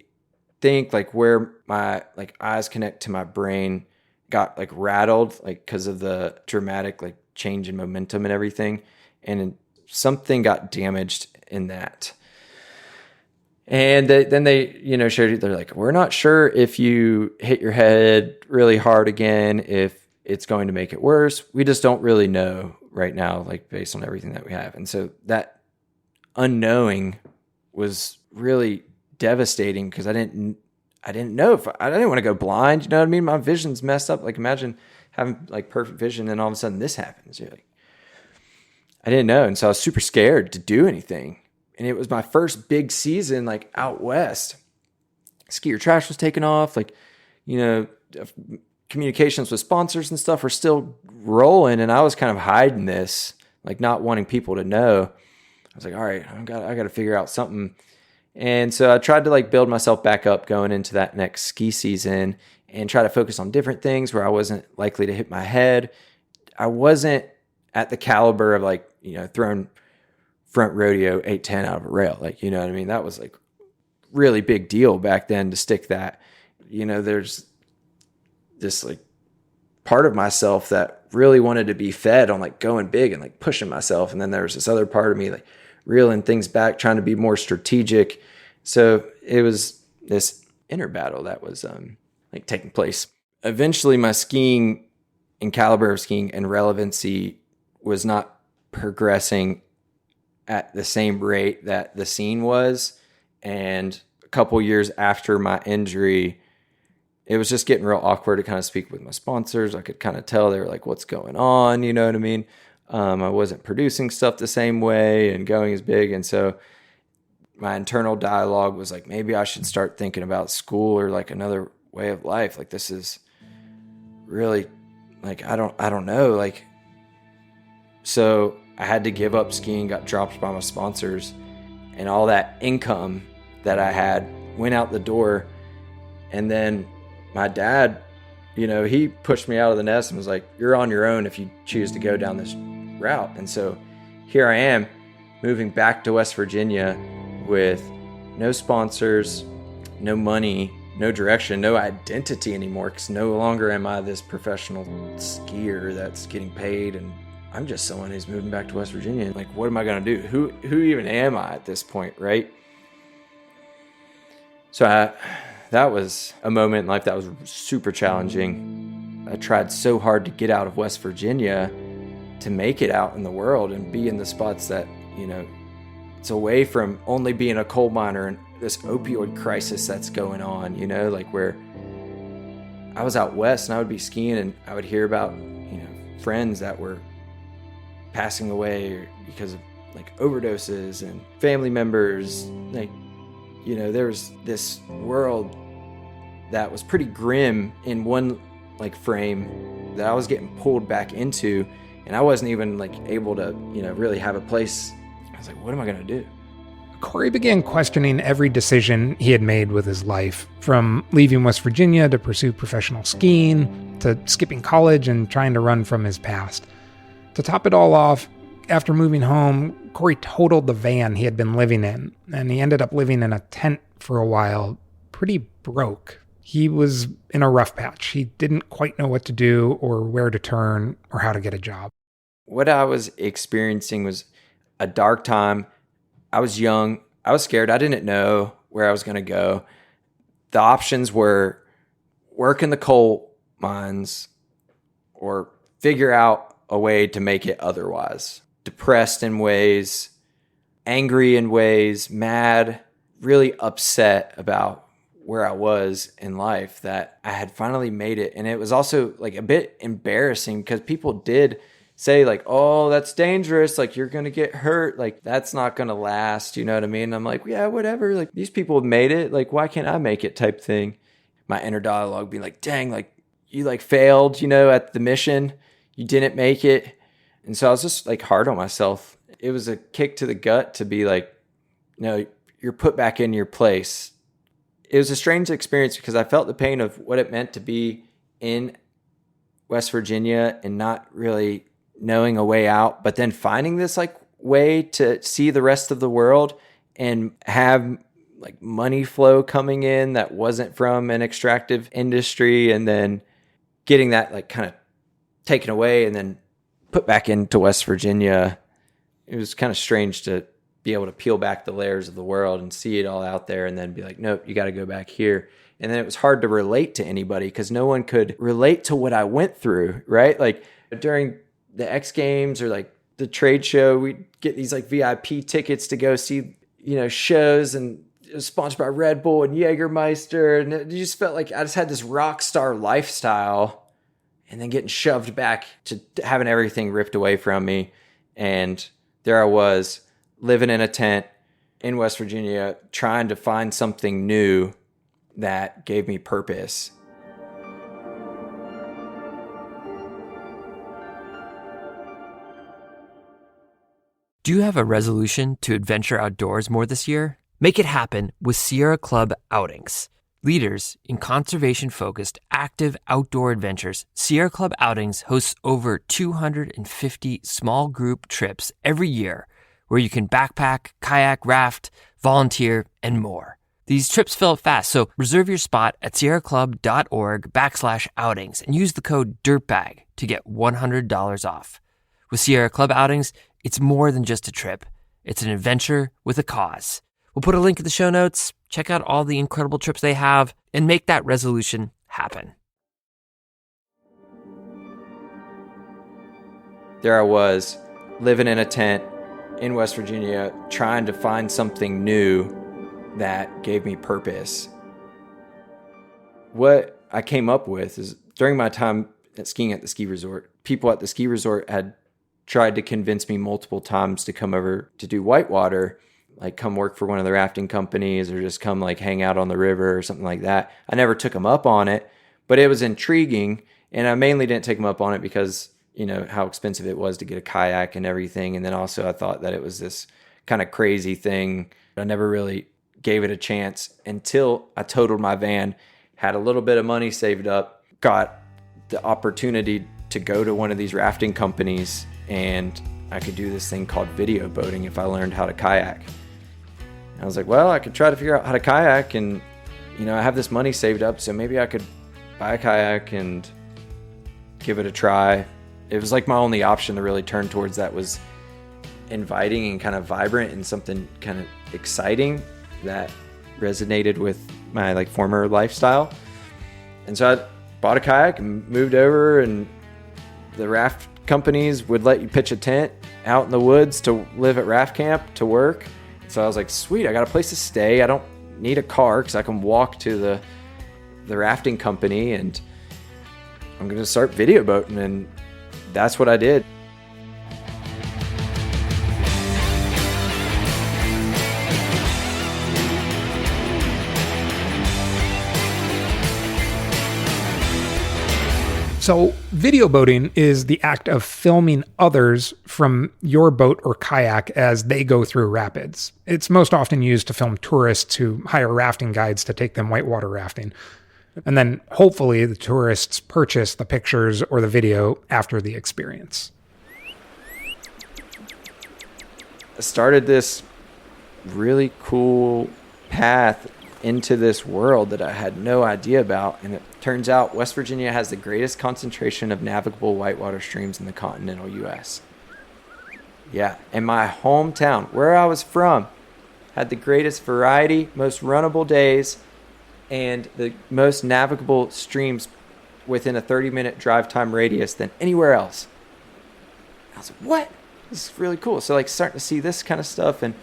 think like where my like eyes connect to my brain got like rattled, like because of the dramatic like change in momentum and everything, and something got damaged in that. And then they shared, they're like, we're not sure if you hit your head really hard again, if it's going to make it worse. We just don't really know right now, like based on everything that we have. And so that unknowing was really devastating because I didn't know if I didn't want to go blind. You know what I mean? My vision's messed up. Like imagine having like perfect vision and all of a sudden this happens. You're like, I didn't know. And so I was super scared to do anything. And it was my first big season, like out West. Ski or Trash was taking off. Like, communications with sponsors and stuff were still rolling. And I was kind of hiding this, like not wanting people to know. I was like, all right, I got to figure out something. And so I tried to like build myself back up going into that next ski season and try to focus on different things where I wasn't likely to hit my head. I wasn't at the caliber of like, throwing front rodeo 810 out of a rail. Like, you know what I mean? That was like really big deal back then to stick that. There's this like part of myself that really wanted to be fed on like going big and like pushing myself. And then there was this other part of me like reeling things back, trying to be more strategic. So it was this inner battle that was like taking place. Eventually my skiing and caliber of skiing and relevancy was not progressing at the same rate that the scene was. And a couple years after my injury, it was just getting real awkward to kind of speak with my sponsors. I could kind of tell they were like, what's going on? You know what I mean? I wasn't producing stuff the same way and going as big. And so my internal dialogue was like, maybe I should start thinking about school or like another way of life. Like this is really like, I don't know. Like, so I had to give up skiing, got dropped by my sponsors, and all that income that I had went out the door. And then my dad, he pushed me out of the nest and was like, you're on your own if you choose to go down this route. And so here I am moving back to West Virginia with no sponsors, no money, no direction, no identity anymore, because no longer am I this professional skier that's getting paid, and I'm just someone who's moving back to West Virginia. Like, what am I going to do? Who even am I at this point, right? So that was a moment in life that was super challenging. I tried so hard to get out of West Virginia to make it out in the world and be in the spots that, it's away from only being a coal miner and this opioid crisis that's going on, like where I was out West and I would be skiing and I would hear about, friends that were passing away because of like overdoses and family members. Like, there was this world that was pretty grim in one like frame that I was getting pulled back into, and I wasn't even like able to, really have a place. I was like, what am I going to do? Corey began questioning every decision he had made with his life, from leaving West Virginia to pursue professional skiing, to skipping college and trying to run from his past. To top it all off, after moving home, Corey totaled the van he had been living in, and he ended up living in a tent for a while, pretty broke. He was in a rough patch. He didn't quite know what to do or where to turn or how to get a job. What I was experiencing was a dark time. I was young. I was scared. I didn't know where I was going to go. The options were work in the coal mines or figure out a way to make it otherwise. Depressed in ways, angry in ways, mad, really upset about where I was in life, that I had finally made it. And it was also like a bit embarrassing because people did say like, oh, that's dangerous. Like, you're going to get hurt. Like, that's not going to last. You know what I mean? And I'm like, yeah, whatever. Like, these people have made it. Like, why can't I make it type thing? My inner dialogue being like, dang, like you like failed, at the mission. You didn't make it. And so I was just like hard on myself. It was a kick to the gut to be like, no, you're put back in your place. It was a strange experience because I felt the pain of what it meant to be in West Virginia and not really knowing a way out, but then finding this like way to see the rest of the world and have like money flow coming in that wasn't from an extractive industry, and then getting that like kind of taken away and then put back into West Virginia. It was kind of strange to be able to peel back the layers of the world and see it all out there and then be like, nope, you got to go back here. And then it was hard to relate to anybody because no one could relate to what I went through, right? Like during the X Games or like the trade show, we'd get these like VIP tickets to go see, shows, and it was sponsored by Red Bull and Jägermeister. And it just felt like I just had this rock star lifestyle, and then getting shoved back to having everything ripped away from me. And there I was living in a tent in West Virginia, trying to find something new that gave me purpose. Do you have a resolution to adventure outdoors more this year? Make it happen with Sierra Club Outings. Leaders in conservation-focused, active outdoor adventures, Sierra Club Outings hosts over 250 small group trips every year where you can backpack, kayak, raft, volunteer, and more. These trips fill up fast, so reserve your spot at sierraclub.org/outings and use the code DIRTBAG to get $100 off. With Sierra Club Outings, it's more than just a trip. It's an adventure with a cause. We'll put a link in the show notes. Check out all the incredible trips they have and make that resolution happen. There I was, living in a tent in West Virginia, trying to find something new that gave me purpose. What I came up with is, during my time skiing at the ski resort, people at the ski resort had tried to convince me multiple times to come over to do whitewater, like come work for one of the rafting companies or just come like hang out on the river or something like that. I never took them up on it, but it was intriguing. And I mainly didn't take them up on it because, how expensive it was to get a kayak and everything. And then also I thought that it was this kind of crazy thing. I never really gave it a chance until I totaled my van, had a little bit of money saved up, got the opportunity to go to one of these rafting companies, and I could do this thing called video boating if I learned how to kayak. I was like, well, I could try to figure out how to kayak, and I have this money saved up, so maybe I could buy a kayak and give it a try. It was like my only option to really turn towards that was inviting and kind of vibrant and something kind of exciting that resonated with my like former lifestyle. And so I bought a kayak and moved over, and the raft companies would let you pitch a tent out in the woods to live at raft camp to work. So I was like, sweet, I got a place to stay. I don't need a car because I can walk to the rafting company, and I'm going to start video boating. And that's what I did. So video boating is the act of filming others from your boat or kayak as they go through rapids. It's most often used to film tourists who hire rafting guides to take them whitewater rafting. And then hopefully the tourists purchase the pictures or the video after the experience. I started this really cool path into this world that I had no idea about. And it turns out West Virginia has the greatest concentration of navigable whitewater streams in the continental U.S. Yeah, and my hometown, where I was from, had the greatest variety, most runnable days, and the most navigable streams within a 30-minute drive time radius than anywhere else. I was like, what? This is really cool. So like starting to see this kind of stuff, and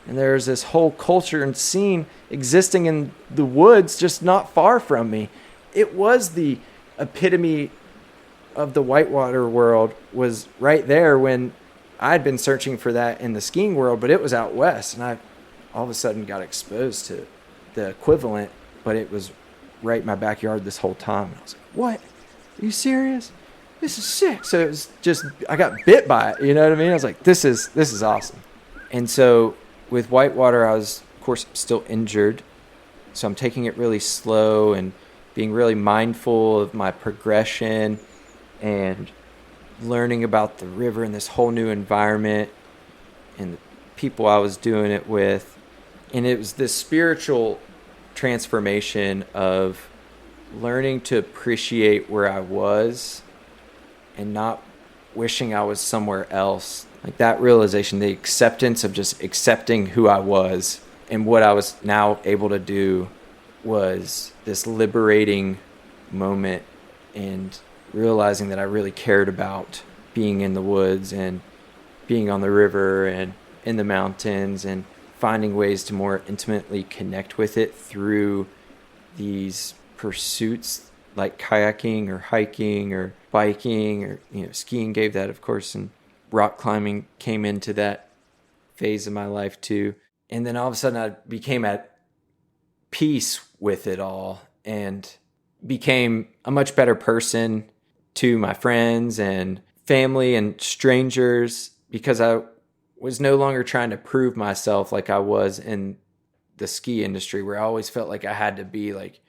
And there's this whole culture and scene existing in the woods just not far from me. It was the epitome of the whitewater world, was right there when I'd been searching for that in the skiing world, but it was out west. And I all of a sudden got exposed to the equivalent, but it was right in my backyard this whole time. And I was like, what? Are you serious? This is sick. So it was just, I got bit by it. You know what I mean? I was like, this is awesome. And so with whitewater, I was, of course, still injured. So I'm taking it really slow and being really mindful of my progression and learning about the river in this whole new environment and the people I was doing it with. And it was this spiritual transformation of learning to appreciate where I was and not wishing I was somewhere else. Like that realization, the acceptance of just accepting who I was and what I was now able to do was this liberating moment, and realizing that I really cared about being in the woods and being on the river and in the mountains and finding ways to more intimately connect with it through these pursuits like kayaking or hiking or biking, or skiing gave that, of course, and rock climbing came into that phase of my life too. And then all of a sudden I became at peace with it all and became a much better person to my friends and family and strangers, because I was no longer trying to prove myself like I was in the ski industry, where I always felt like I had to be like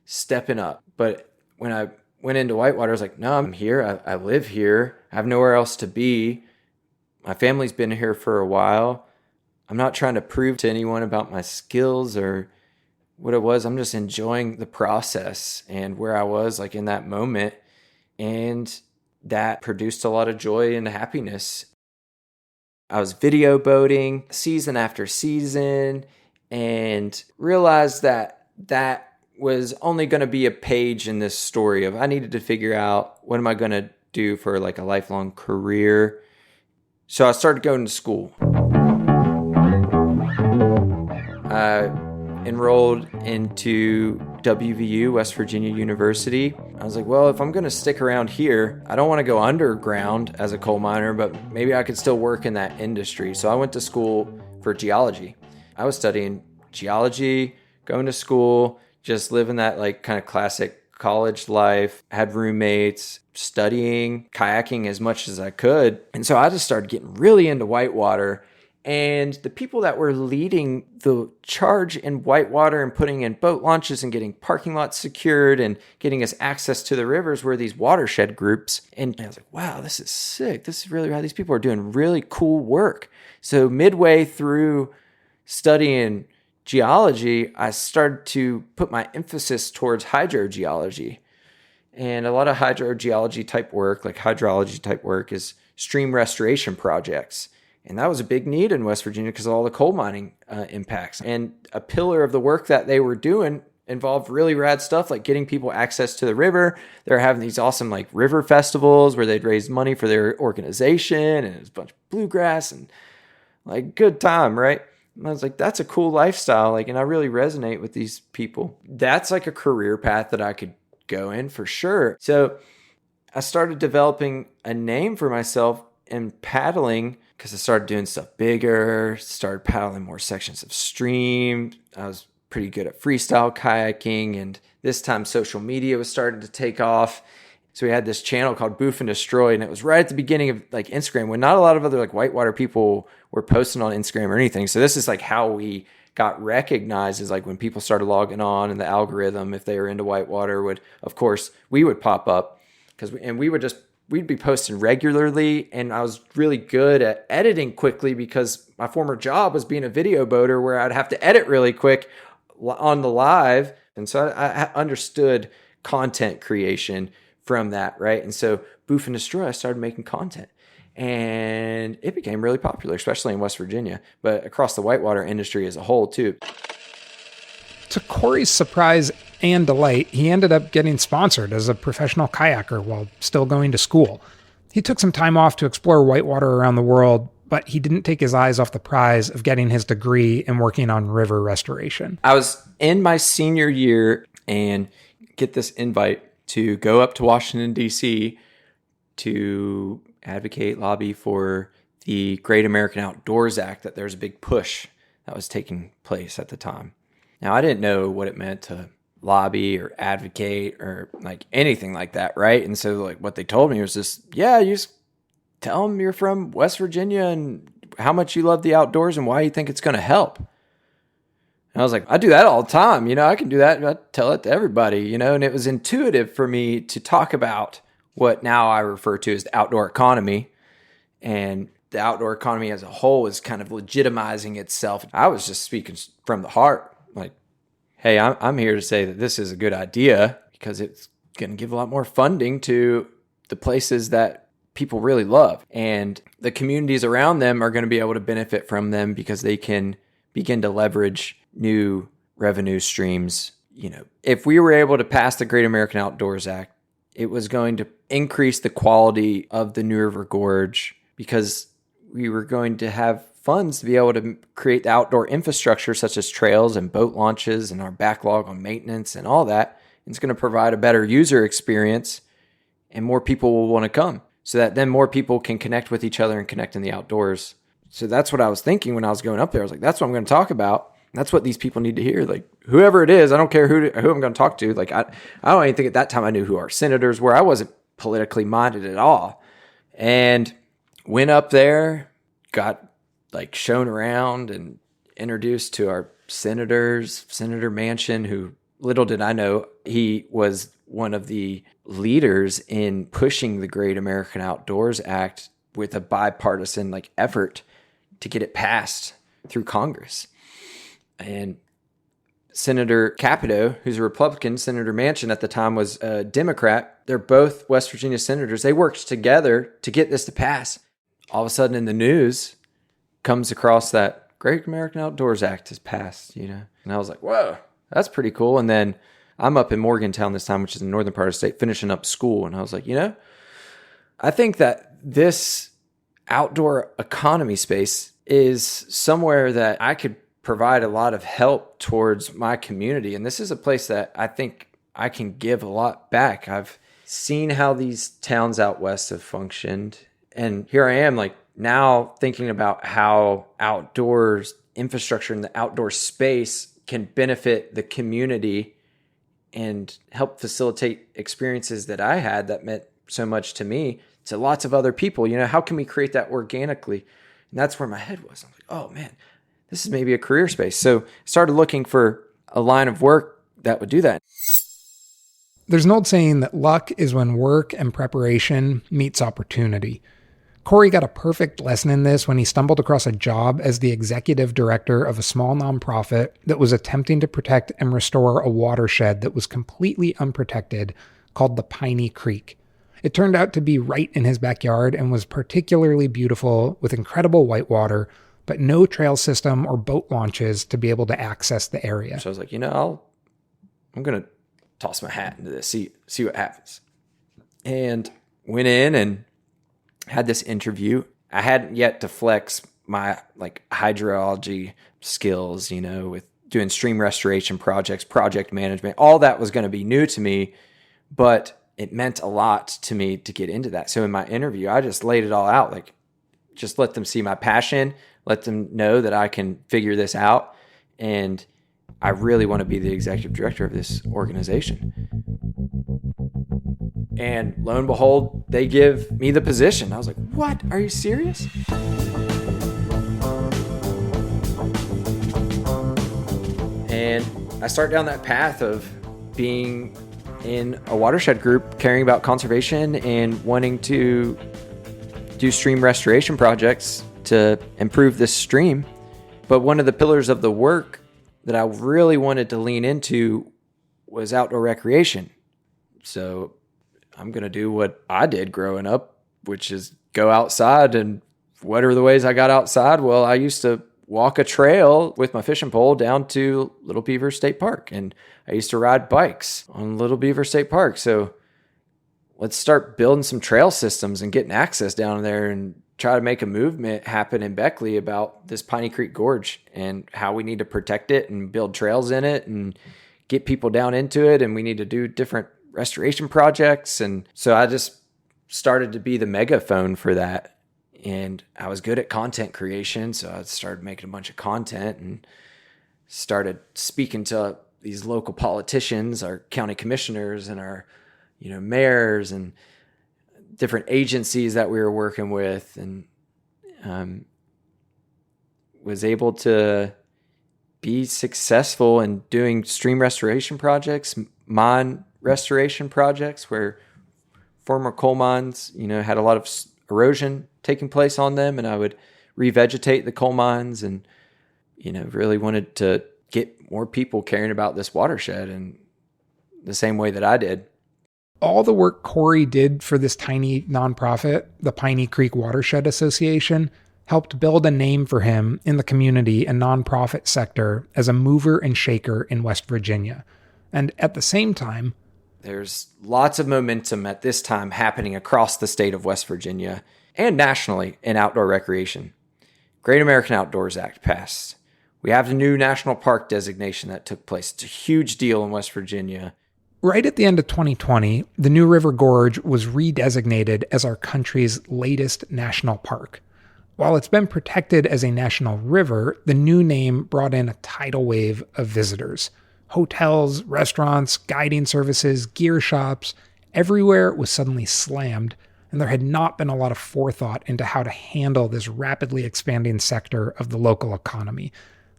stepping up. But when I went into whitewater, I was like, no, I'm here. I live here. I have nowhere else to be. My family's been here for a while. I'm not trying to prove to anyone about my skills or what it was. I'm just enjoying the process and where I was like in that moment. And that produced a lot of joy and happiness. I was video boating season after season and realized that that was only going to be a page in this story of I needed to figure out what am I going to do for like a lifelong career. So I started going to school. I enrolled into WVU, West Virginia University. I was like, well, if I'm going to stick around here, I don't want to go underground as a coal miner, but maybe I could still work in that industry. So I went to school for geology. I was studying geology, going to school, just living that like kind of classic college life. I had roommates, studying, kayaking as much as I could. And so I just started getting really into whitewater. And the people that were leading the charge in whitewater and putting in boat launches and getting parking lots secured and getting us access to the rivers were these watershed groups. And I was like, wow, this is sick. This is really how these people are doing really cool work. So midway through studying geology, I started to put my emphasis towards hydrogeology. And a lot of hydrogeology type work, like hydrology type work, is stream restoration projects. And that was a big need in West Virginia because of all the coal mining impacts. And a pillar of the work that they were doing involved really rad stuff like getting people access to the river. They're having these awesome like river festivals where they'd raise money for their organization, and it was a bunch of bluegrass and like good time, right? And I was like, that's a cool lifestyle. Like, and I really resonate with these people. That's like a career path that I could go in for sure. So I started developing a name for myself in paddling, because I started doing stuff bigger, started paddling more sections of stream. I was pretty good at freestyle kayaking, and this time social media was starting to take off. So we had this channel called Boof and Destroy, and it was right at the beginning of like Instagram, when not a lot of other like whitewater people were posting on Instagram or anything. So this is like how we got recognized, is like when people started logging on, and the algorithm, if they were into whitewater, would, of course, we would pop up, we'd be posting regularly. And I was really good at editing quickly because my former job was being a video boater, where I'd have to edit really quick on the live. And so I understood content creation from that, right? And so Boof and Destroy, I started making content, and it became really popular, especially in West Virginia, but across the whitewater industry as a whole too. To Corey's surprise and delight, he ended up getting sponsored as a professional kayaker while still going to school. He took some time off to explore whitewater around the world, but he didn't take his eyes off the prize of getting his degree and working on river restoration. I was in my senior year and get this invite to go up to Washington, D.C. to advocate, lobby for the Great American Outdoors Act, that there's a big push that was taking place at the time. Now, I didn't know what it meant to lobby or advocate or like anything like that, right? And so like what they told me was just, yeah, you just tell them you're from West Virginia and how much you love the outdoors and why you think it's going to help. And I was like, I do that all the time. I can do that. I tell it to everybody, and it was intuitive for me to talk about what now I refer to as the outdoor economy. And the outdoor economy as a whole is kind of legitimizing itself. I was just speaking from the heart, like, hey, I'm here to say that this is a good idea because it's going to give a lot more funding to the places that people really love. And the communities around them are going to be able to benefit from them because they can begin to leverage new revenue streams. If we were able to pass the Great American Outdoors Act, it was going to increase the quality of the New River Gorge because we were going to have funds to be able to create the outdoor infrastructure such as trails and boat launches and our backlog on maintenance and all that. It's going to provide a better user experience and more people will want to come so that then more people can connect with each other and connect in the outdoors. So that's what I was thinking when I was going up there. I was like, that's what I'm going to talk about. That's what these people need to hear. Like whoever it is, I don't care who I'm going to talk to. Like I don't even think at that time I knew who our senators were. I wasn't politically minded at all. And went up there, got like shown around and introduced to our senators, Senator Manchin, who little did I know, he was one of the leaders in pushing the Great American Outdoors Act with a bipartisan like effort to get it passed through Congress. And Senator Capito, who's a Republican, Senator Manchin at the time was a Democrat. They're both West Virginia senators. They worked together to get this to pass. All of a sudden in the news comes across that Great American Outdoors Act has passed, And I was like, whoa, that's pretty cool. And then I'm up in Morgantown this time, which is in the northern part of the state, finishing up school. And I was like, I think that this outdoor economy space is somewhere that I could provide a lot of help towards my community. And this is a place that I think I can give a lot back. I've seen how these towns out west have functioned. And here I am, like now thinking about how outdoors infrastructure and the outdoor space can benefit the community and help facilitate experiences that I had that meant so much to me, to lots of other people. How can we create that organically? And that's where my head was. I'm like, oh man, this is maybe a career space. So I started looking for a line of work that would do that. There's an old saying that luck is when work and preparation meets opportunity. Corey got a perfect lesson in this when he stumbled across a job as the executive director of a small nonprofit that was attempting to protect and restore a watershed that was completely unprotected called the Piney Creek. It turned out to be right in his backyard and was particularly beautiful with incredible whitewater, but no trail system or boat launches to be able to access the area. So I was like, I'm going to toss my hat into this, see what happens. And went in and had this interview. I hadn't yet to flex my like hydrology skills, with doing stream restoration projects, project management. All that was going to be new to me, but it meant a lot to me to get into that. So in my interview, I just laid it all out, like just let them see my passion, let them know that I can figure this out. And I really want to be the executive director of this organization. And lo and behold, they give me the position. I was like, what? Are you serious? And I start down that path of being in a watershed group, caring about conservation and wanting to do stream restoration projects to improve this stream. But one of the pillars of the work that I really wanted to lean into was outdoor recreation. So I'm going to do what I did growing up, which is go outside. And what are the ways I got outside? Well, I used to walk a trail with my fishing pole down to Little Beaver State Park. And I used to ride bikes on Little Beaver State Park. So let's start building some trail systems and getting access down there and try to make a movement happen in Beckley about this Piney Creek Gorge and how we need to protect it and build trails in it and get people down into it. And we need to do different restoration projects. And so I just started to be the megaphone for that. And I was good at content creation. So I started making a bunch of content and started speaking to these local politicians, our county commissioners and our, mayors and different agencies that we were working with, and was able to be successful in doing stream restoration projects, mine restoration projects where former coal mines, had a lot of erosion taking place on them, and I would revegetate the coal mines and, really wanted to get more people caring about this watershed in the same way that I did. All the work Corey did for this tiny nonprofit, the Piney Creek Watershed Association, helped build a name for him in the community and nonprofit sector as a mover and shaker in West Virginia. And at the same time, there's lots of momentum at this time happening across the state of West Virginia and nationally in outdoor recreation. Great American Outdoors Act passed. We have the new national park designation that took place. It's a huge deal in West Virginia. Right at the end of 2020, the New River Gorge was redesignated as our country's latest national park. While it's been protected as a national river, the new name brought in a tidal wave of visitors. Hotels, restaurants, guiding services, gear shops, everywhere was suddenly slammed, and there had not been a lot of forethought into how to handle this rapidly expanding sector of the local economy.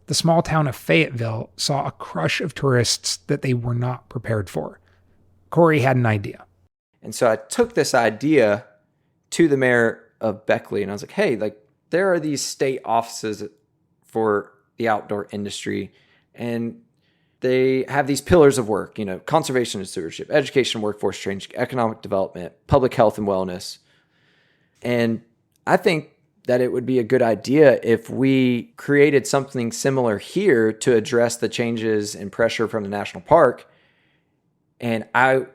The small town of Fayetteville saw a crush of tourists that they were not prepared for. Corey had an idea. And so I took this idea to the mayor of Beckley, and I was like, hey, there are these state offices for the outdoor industry, and they have these pillars of work, conservation and stewardship, education, workforce training, economic development, public health and wellness. And I think that it would be a good idea if we created something similar here to address the changes and pressure from the national park. And I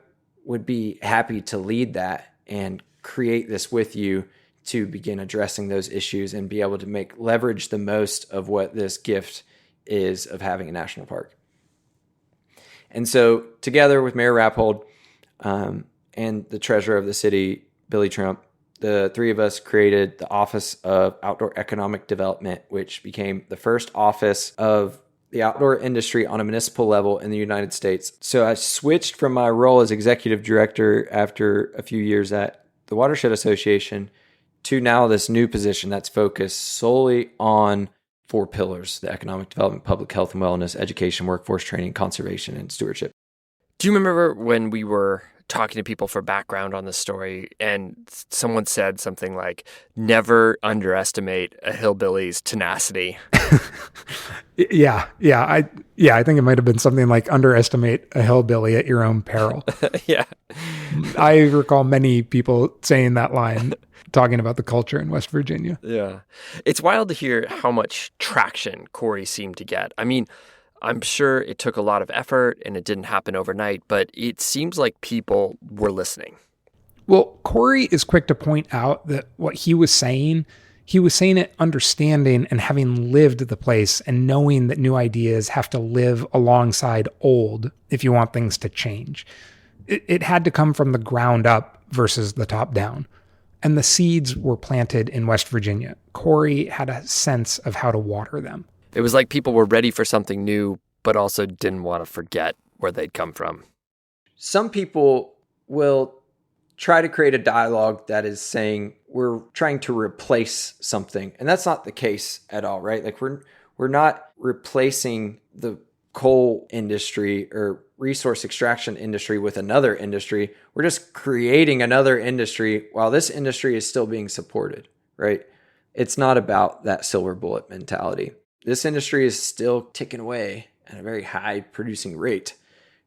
would be happy to lead that and create this with you to begin addressing those issues and be able to leverage the most of what this gift is of having a national park. And so together with Mayor Rappold and the treasurer of the city, Billy Trump, the three of us created the Office of Outdoor Economic Development, which became the first office of the outdoor industry on a municipal level in the United States. So I switched from my role as executive director after a few years at the Watershed Association to now this new position that's focused solely on 4 pillars: the economic development, public health and wellness, education, workforce training, conservation, and stewardship. Do you remember when we were talking to people for background on the story and someone said something like, never underestimate a hillbilly's tenacity? Yeah. I think it might have been something like underestimate a hillbilly at your own peril. Yeah. I recall many people saying that line, talking about the culture in West Virginia. Yeah. It's wild to hear how much traction Corey seemed to get. I mean, I'm sure it took a lot of effort and it didn't happen overnight, but it seems like people were listening. Well, Corey is quick to point out that what he was saying it understanding and having lived the place and knowing that new ideas have to live alongside old if you want things to change. It had to come from the ground up versus the top down. And the seeds were planted in West Virginia. Corey had a sense of how to water them. It was like people were ready for something new, but also didn't want to forget where they'd come from. Some people will try to create a dialogue that is saying we're trying to replace something. And that's not the case at all, right? We're not replacing the coal industry or resource extraction industry with another industry. We're just creating another industry while this industry is still being supported, right? It's not about that silver bullet mentality. This industry is still ticking away at a very high producing rate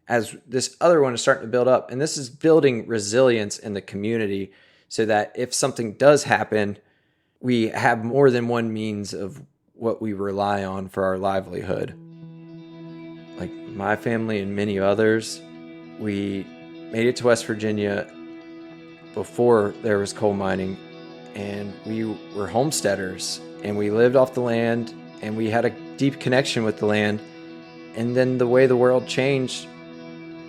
as this other one is starting to build up. And this is building resilience in the community so that if something does happen, we have more than one means of what we rely on for our livelihood. Like my family and many others, we made it to West Virginia before there was coal mining, and we were homesteaders, and we lived off the land, and we had a deep connection with the land. And then the way the world changed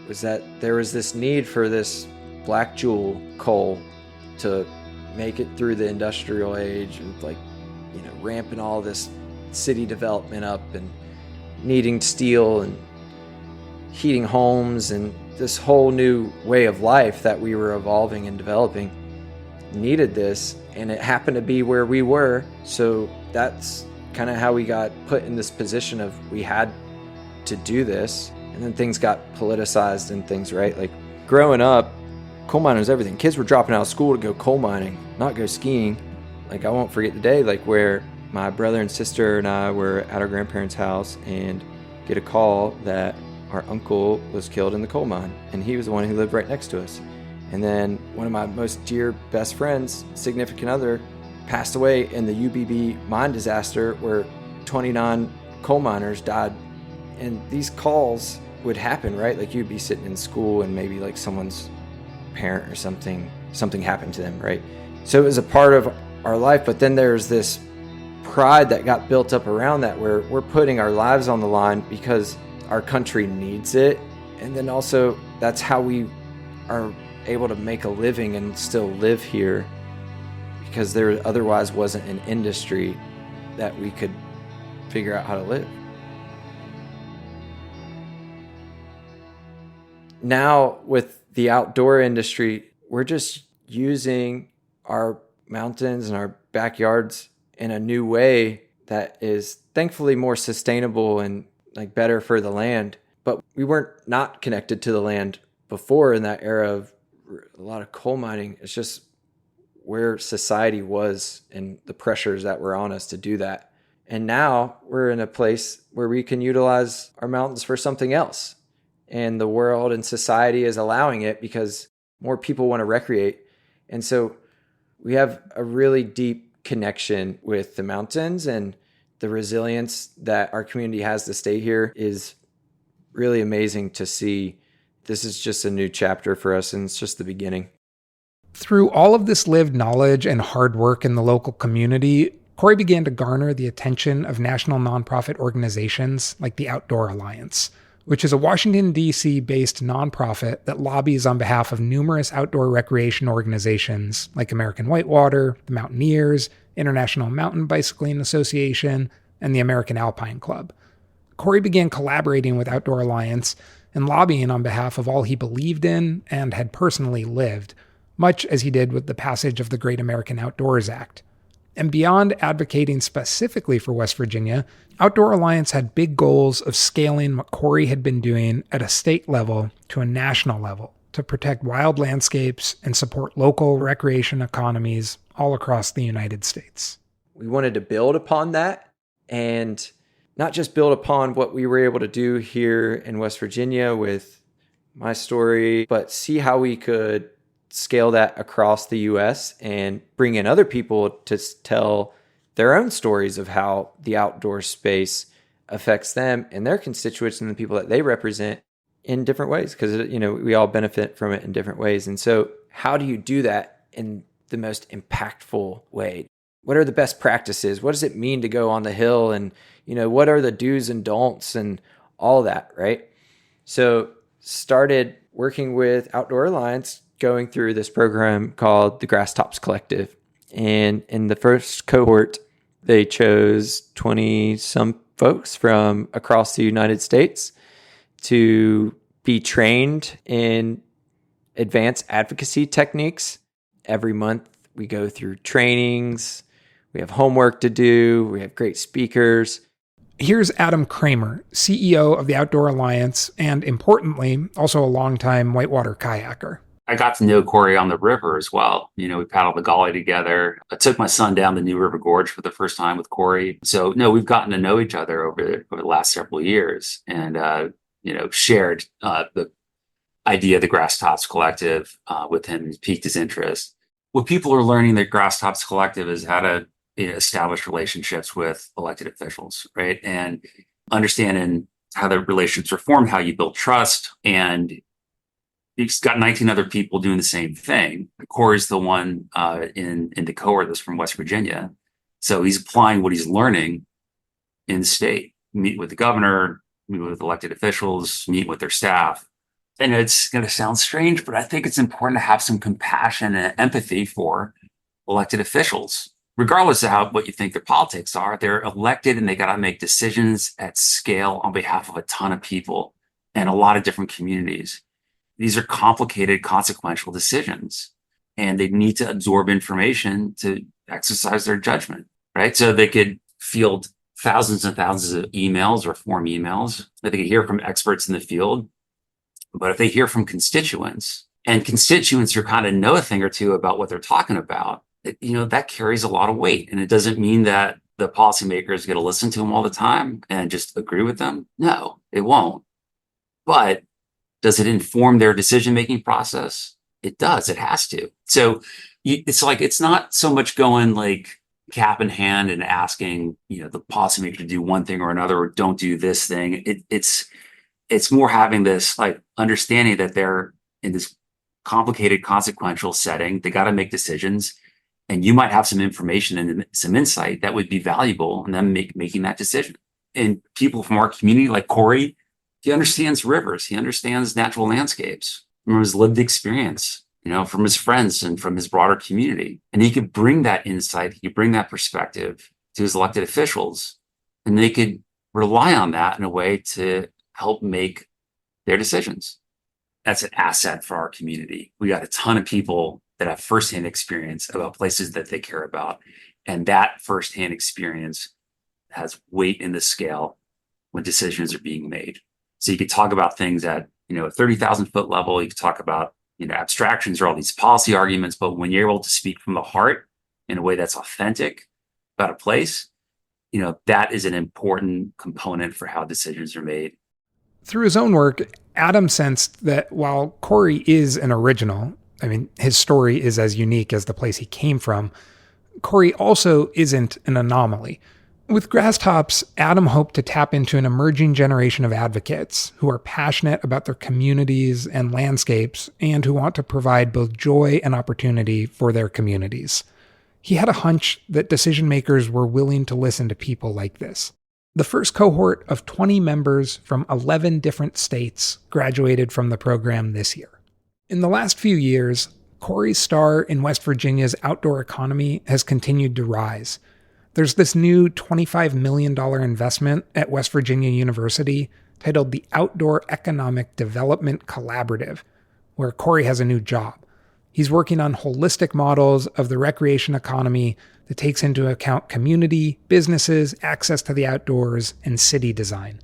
was that there was this need for this black jewel coal to make it through the industrial age, and ramping all this city development up and needing steel and heating homes, and this whole new way of life that we were evolving and developing needed this, and it happened to be where we were. So that's kind of how we got put in this position of we had to do this. And then things got politicized and things, right? Like growing up, coal mining was everything. Kids were dropping out of school to go coal mining, not go skiing. Like I won't forget the day where my brother and sister and I were at our grandparents' house and get a call that our uncle was killed in the coal mine, and he was the one who lived right next to us. And then one of my most dear best friends, significant other, passed away in the UBB mine disaster where 29 coal miners died. And these calls would happen, right? Like you'd be sitting in school and maybe like someone's parent or something happened to them, right? So it was a part of our life, but then there's this pride that got built up around that where we're putting our lives on the line because our country needs it. And then also that's how we are able to make a living and still live here, because there otherwise wasn't an industry that we could figure out how to live. Now with the outdoor industry, we're just using our mountains and our backyards in a new way that is thankfully more sustainable and better for the land. But we weren't not connected to the land before in that era of a lot of coal mining. It's just where society was and the pressures that were on us to do that. And now we're in a place where we can utilize our mountains for something else. And the world and society is allowing it because more people want to recreate. And so we have a really deep connection with the mountains, and the resilience that our community has to stay here is really amazing to see. This is just a new chapter for us, and it's just the beginning. Through all of this lived knowledge and hard work in the local community, Corey began to garner the attention of national nonprofit organizations like the Outdoor Alliance, which is a Washington, D.C. based nonprofit that lobbies on behalf of numerous outdoor recreation organizations like American Whitewater, the Mountaineers, International Mountain Bicycling Association, and the American Alpine Club. Corey began collaborating with Outdoor Alliance and lobbying on behalf of all he believed in and had personally lived, much as he did with the passage of the Great American Outdoors Act. And beyond advocating specifically for West Virginia, Outdoor Alliance had big goals of scaling what Corey had been doing at a state level to a national level to protect wild landscapes and support local recreation economies all across the United States. We wanted to build upon that, and not just build upon what we were able to do here in West Virginia with my story, but see how we could scale that across the U.S. and bring in other people to tell their own stories of how the outdoor space affects them and their constituents and the people that they represent in different ways, because we all benefit from it in different ways. And so how do you do that in the most impactful way? What are the best practices? What does it mean to go on the hill? And what are the do's and don'ts and all that, right? So started working with Outdoor Alliance, going through this program called the Grass Tops Collective. And in the first cohort, they chose 20-some folks from across the United States to be trained in advanced advocacy techniques. Every month, we go through trainings. We have homework to do. We have great speakers. Here's Adam Kramer, CEO of the Outdoor Alliance, and importantly, also a longtime whitewater kayaker. I got to know Corey on the river as well. We paddled the gully together. I took my son down the New River Gorge for the first time with Corey. So, we've gotten to know each other over the last several years, and, shared the idea of the Grass Tops Collective with him. It piqued his interest. What people are learning that Grass Tops Collective is how to establish relationships with elected officials, right? And understanding how the relationships are formed, how you build trust, and he's got 19 other people doing the same thing. Corey's the one in the cohort that's from West Virginia. So he's applying what he's learning in the state, meet with the governor, meet with elected officials, meet with their staff. And it's going to sound strange, but I think it's important to have some compassion and empathy for elected officials, regardless of what you think their politics are. They're elected and they got to make decisions at scale on behalf of a ton of people and a lot of different communities. These are complicated, consequential decisions, and they need to absorb information to exercise their judgment, right? So they could field thousands and thousands of emails or form emails that they could hear from experts in the field. But if they hear from constituents, and constituents who kind of know a thing or two about what they're talking about, that carries a lot of weight. And it doesn't mean that the policymakers get to listen to them all the time and just agree with them. No, it won't. But does it inform their decision-making process? It does. It has to. So it's not so much going like cap in hand and asking, the policymaker to do one thing or another, or don't do this thing. It's more having this like understanding that they're in this complicated, consequential setting. They got to make decisions, and you might have some information and some insight that would be valuable in them making that decision. And people from our community, like Corey, he understands rivers. He understands natural landscapes from his lived experience, from his friends and from his broader community. And he could bring that insight, he could bring that perspective to his elected officials, and they could rely on that in a way to help make their decisions. That's an asset for our community. We got a ton of people that have firsthand experience about places that they care about. And that firsthand experience has weight in the scale when decisions are being made. So you could talk about things at, a 30,000 foot level. You could talk about, abstractions or all these policy arguments, but when you're able to speak from the heart in a way that's authentic about a place, that is an important component for how decisions are made. Through his own work, Adam sensed that while Corey is an original, his story is as unique as the place he came from, Corey also isn't an anomaly. With Grass Tops, Adam hoped to tap into an emerging generation of advocates who are passionate about their communities and landscapes and who want to provide both joy and opportunity for their communities. He had a hunch that decision makers were willing to listen to people like this. The first cohort of 20 members from 11 different states graduated from the program this year. In the last few years, Corey's star in West Virginia's outdoor economy has continued to rise. There's this new $25 million investment at West Virginia University titled the Outdoor Economic Development Collaborative, where Corey has a new job. He's working on holistic models of the recreation economy that takes into account community, businesses, access to the outdoors, and city design.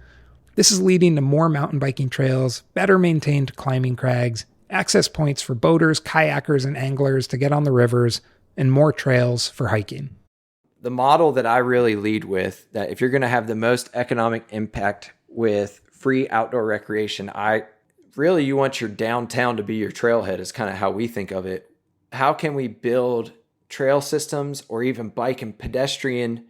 This is leading to more mountain biking trails, better maintained climbing crags, access points for boaters, kayakers, and anglers to get on the rivers, and more trails for hiking. The model that I really lead with, that if you're going to have the most economic impact with free outdoor recreation, you want your downtown to be your trailhead is kind of how we think of it. How can we build trail systems or even bike and pedestrian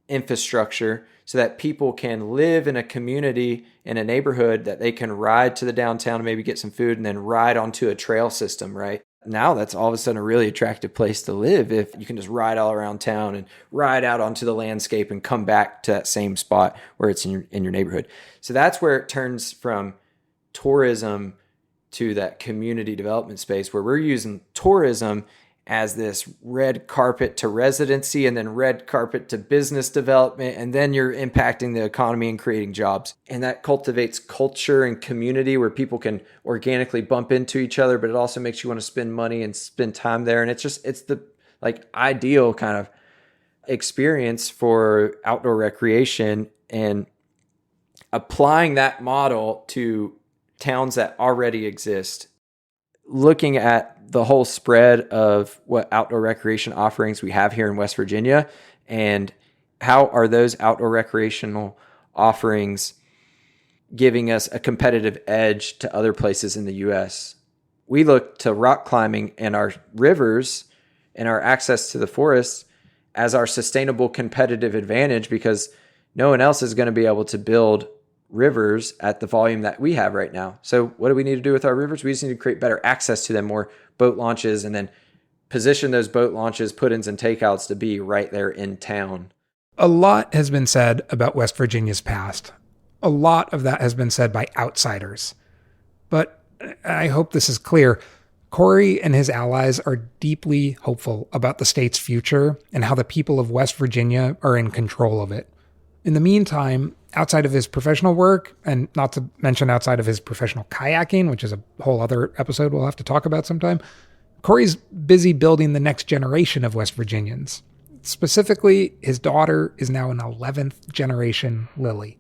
infrastructure so that people can live in a community, in a neighborhood, that they can ride to the downtown and maybe get some food and then ride onto a trail system, right? Now that's all of a sudden a really attractive place to live if you can just ride all around town and ride out onto the landscape and come back to that same spot where it's in your neighborhood. So that's where it turns from tourism to that community development space, where we're using tourism as this red carpet to residency and then red carpet to business development. And then you're impacting the economy and creating jobs. And that cultivates culture and community where people can organically bump into each other, but it also makes you want to spend money and spend time there. And it's the ideal kind of experience for outdoor recreation, and applying that model to towns that already exist. Looking at the whole spread of what outdoor recreation offerings we have here in West Virginia, and how are those outdoor recreational offerings giving us a competitive edge to other places in the U.S. We look to rock climbing and our rivers and our access to the forests as our sustainable competitive advantage, because no one else is going to be able to build rivers at the volume that we have right now. So what do we need to do with our rivers? We just need to create better access to them, more boat launches, and then position those boat launches, put-ins and takeouts to be right there in town. A lot has been said about West Virginia's past. A lot of that has been said by outsiders. But I hope this is clear. Corey and his allies are deeply hopeful about the state's future and how the people of West Virginia are in control of it. In the meantime, outside of his professional work, and not to mention outside of his professional kayaking, which is a whole other episode we'll have to talk about sometime, Corey's busy building the next generation of West Virginians. Specifically, his daughter is now an 11th generation Lilly.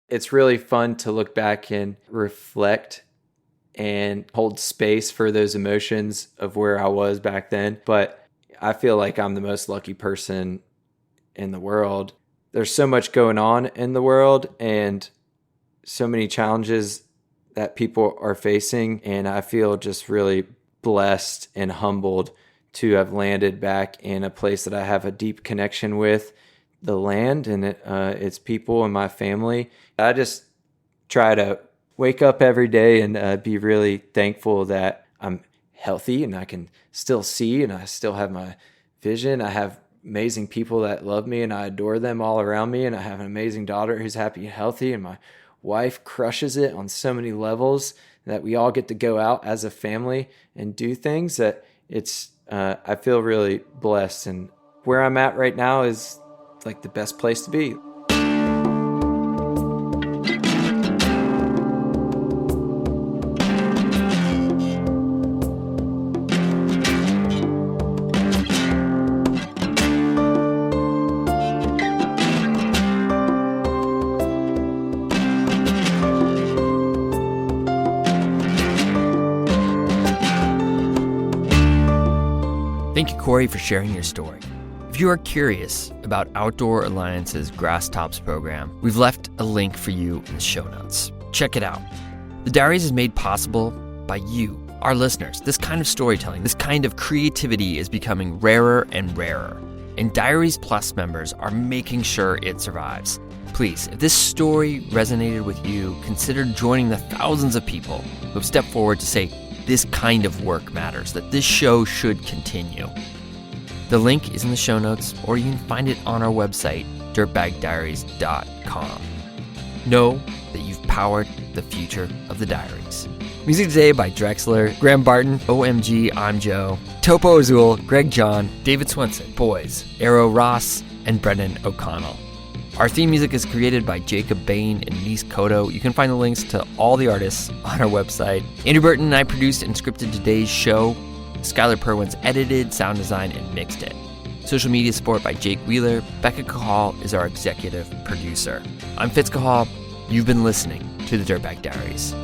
It's really fun to look back and reflect and hold space for those emotions of where I was back then. But I feel like I'm the most lucky person in the world. There's so much going on in the world and so many challenges that people are facing. And I feel just really blessed and humbled to have landed back in a place that I have a deep connection with, the land and its people and my family. I just try to wake up every day and be really thankful that I'm healthy and I can still see and I still have my vision. I have amazing people that love me and I adore them all around me. And I have an amazing daughter who's happy and healthy, and my wife crushes it on so many levels, that we all get to go out as a family and do things that I feel really blessed. And where I'm at right now is like the best place to be. Thank you, Corey, for sharing your story. If you are curious about Outdoor Alliance's Grass Tops program, we've left a link for you in the show notes. Check it out. The Diaries is made possible by you, our listeners. This kind of storytelling, this kind of creativity is becoming rarer and rarer, and Diaries Plus members are making sure it survives. Please, if this story resonated with you, consider joining the thousands of people who have stepped forward to say this kind of work matters, that this show should continue. The link is in the show notes, or you can find it on our website, dirtbagdiaries.com. Know that you've powered the future of the Diaries. Music today by Drexler, Graham Barton, OMG, I'm Joe, Topo Azul, Greg John, David Swenson, Boys, Arrow Ross, and Brendan O'Connell. Our theme music is created by Jacob Bain and Nis Koto. You can find the links to all the artists on our website. Andrew Burton and I produced and scripted today's show. Skylar Perwins edited, sound designed, and mixed it. Social media support by Jake Wheeler. Becca Cahal is our executive producer. I'm Fitz Cahal. You've been listening to the Dirtbag Diaries.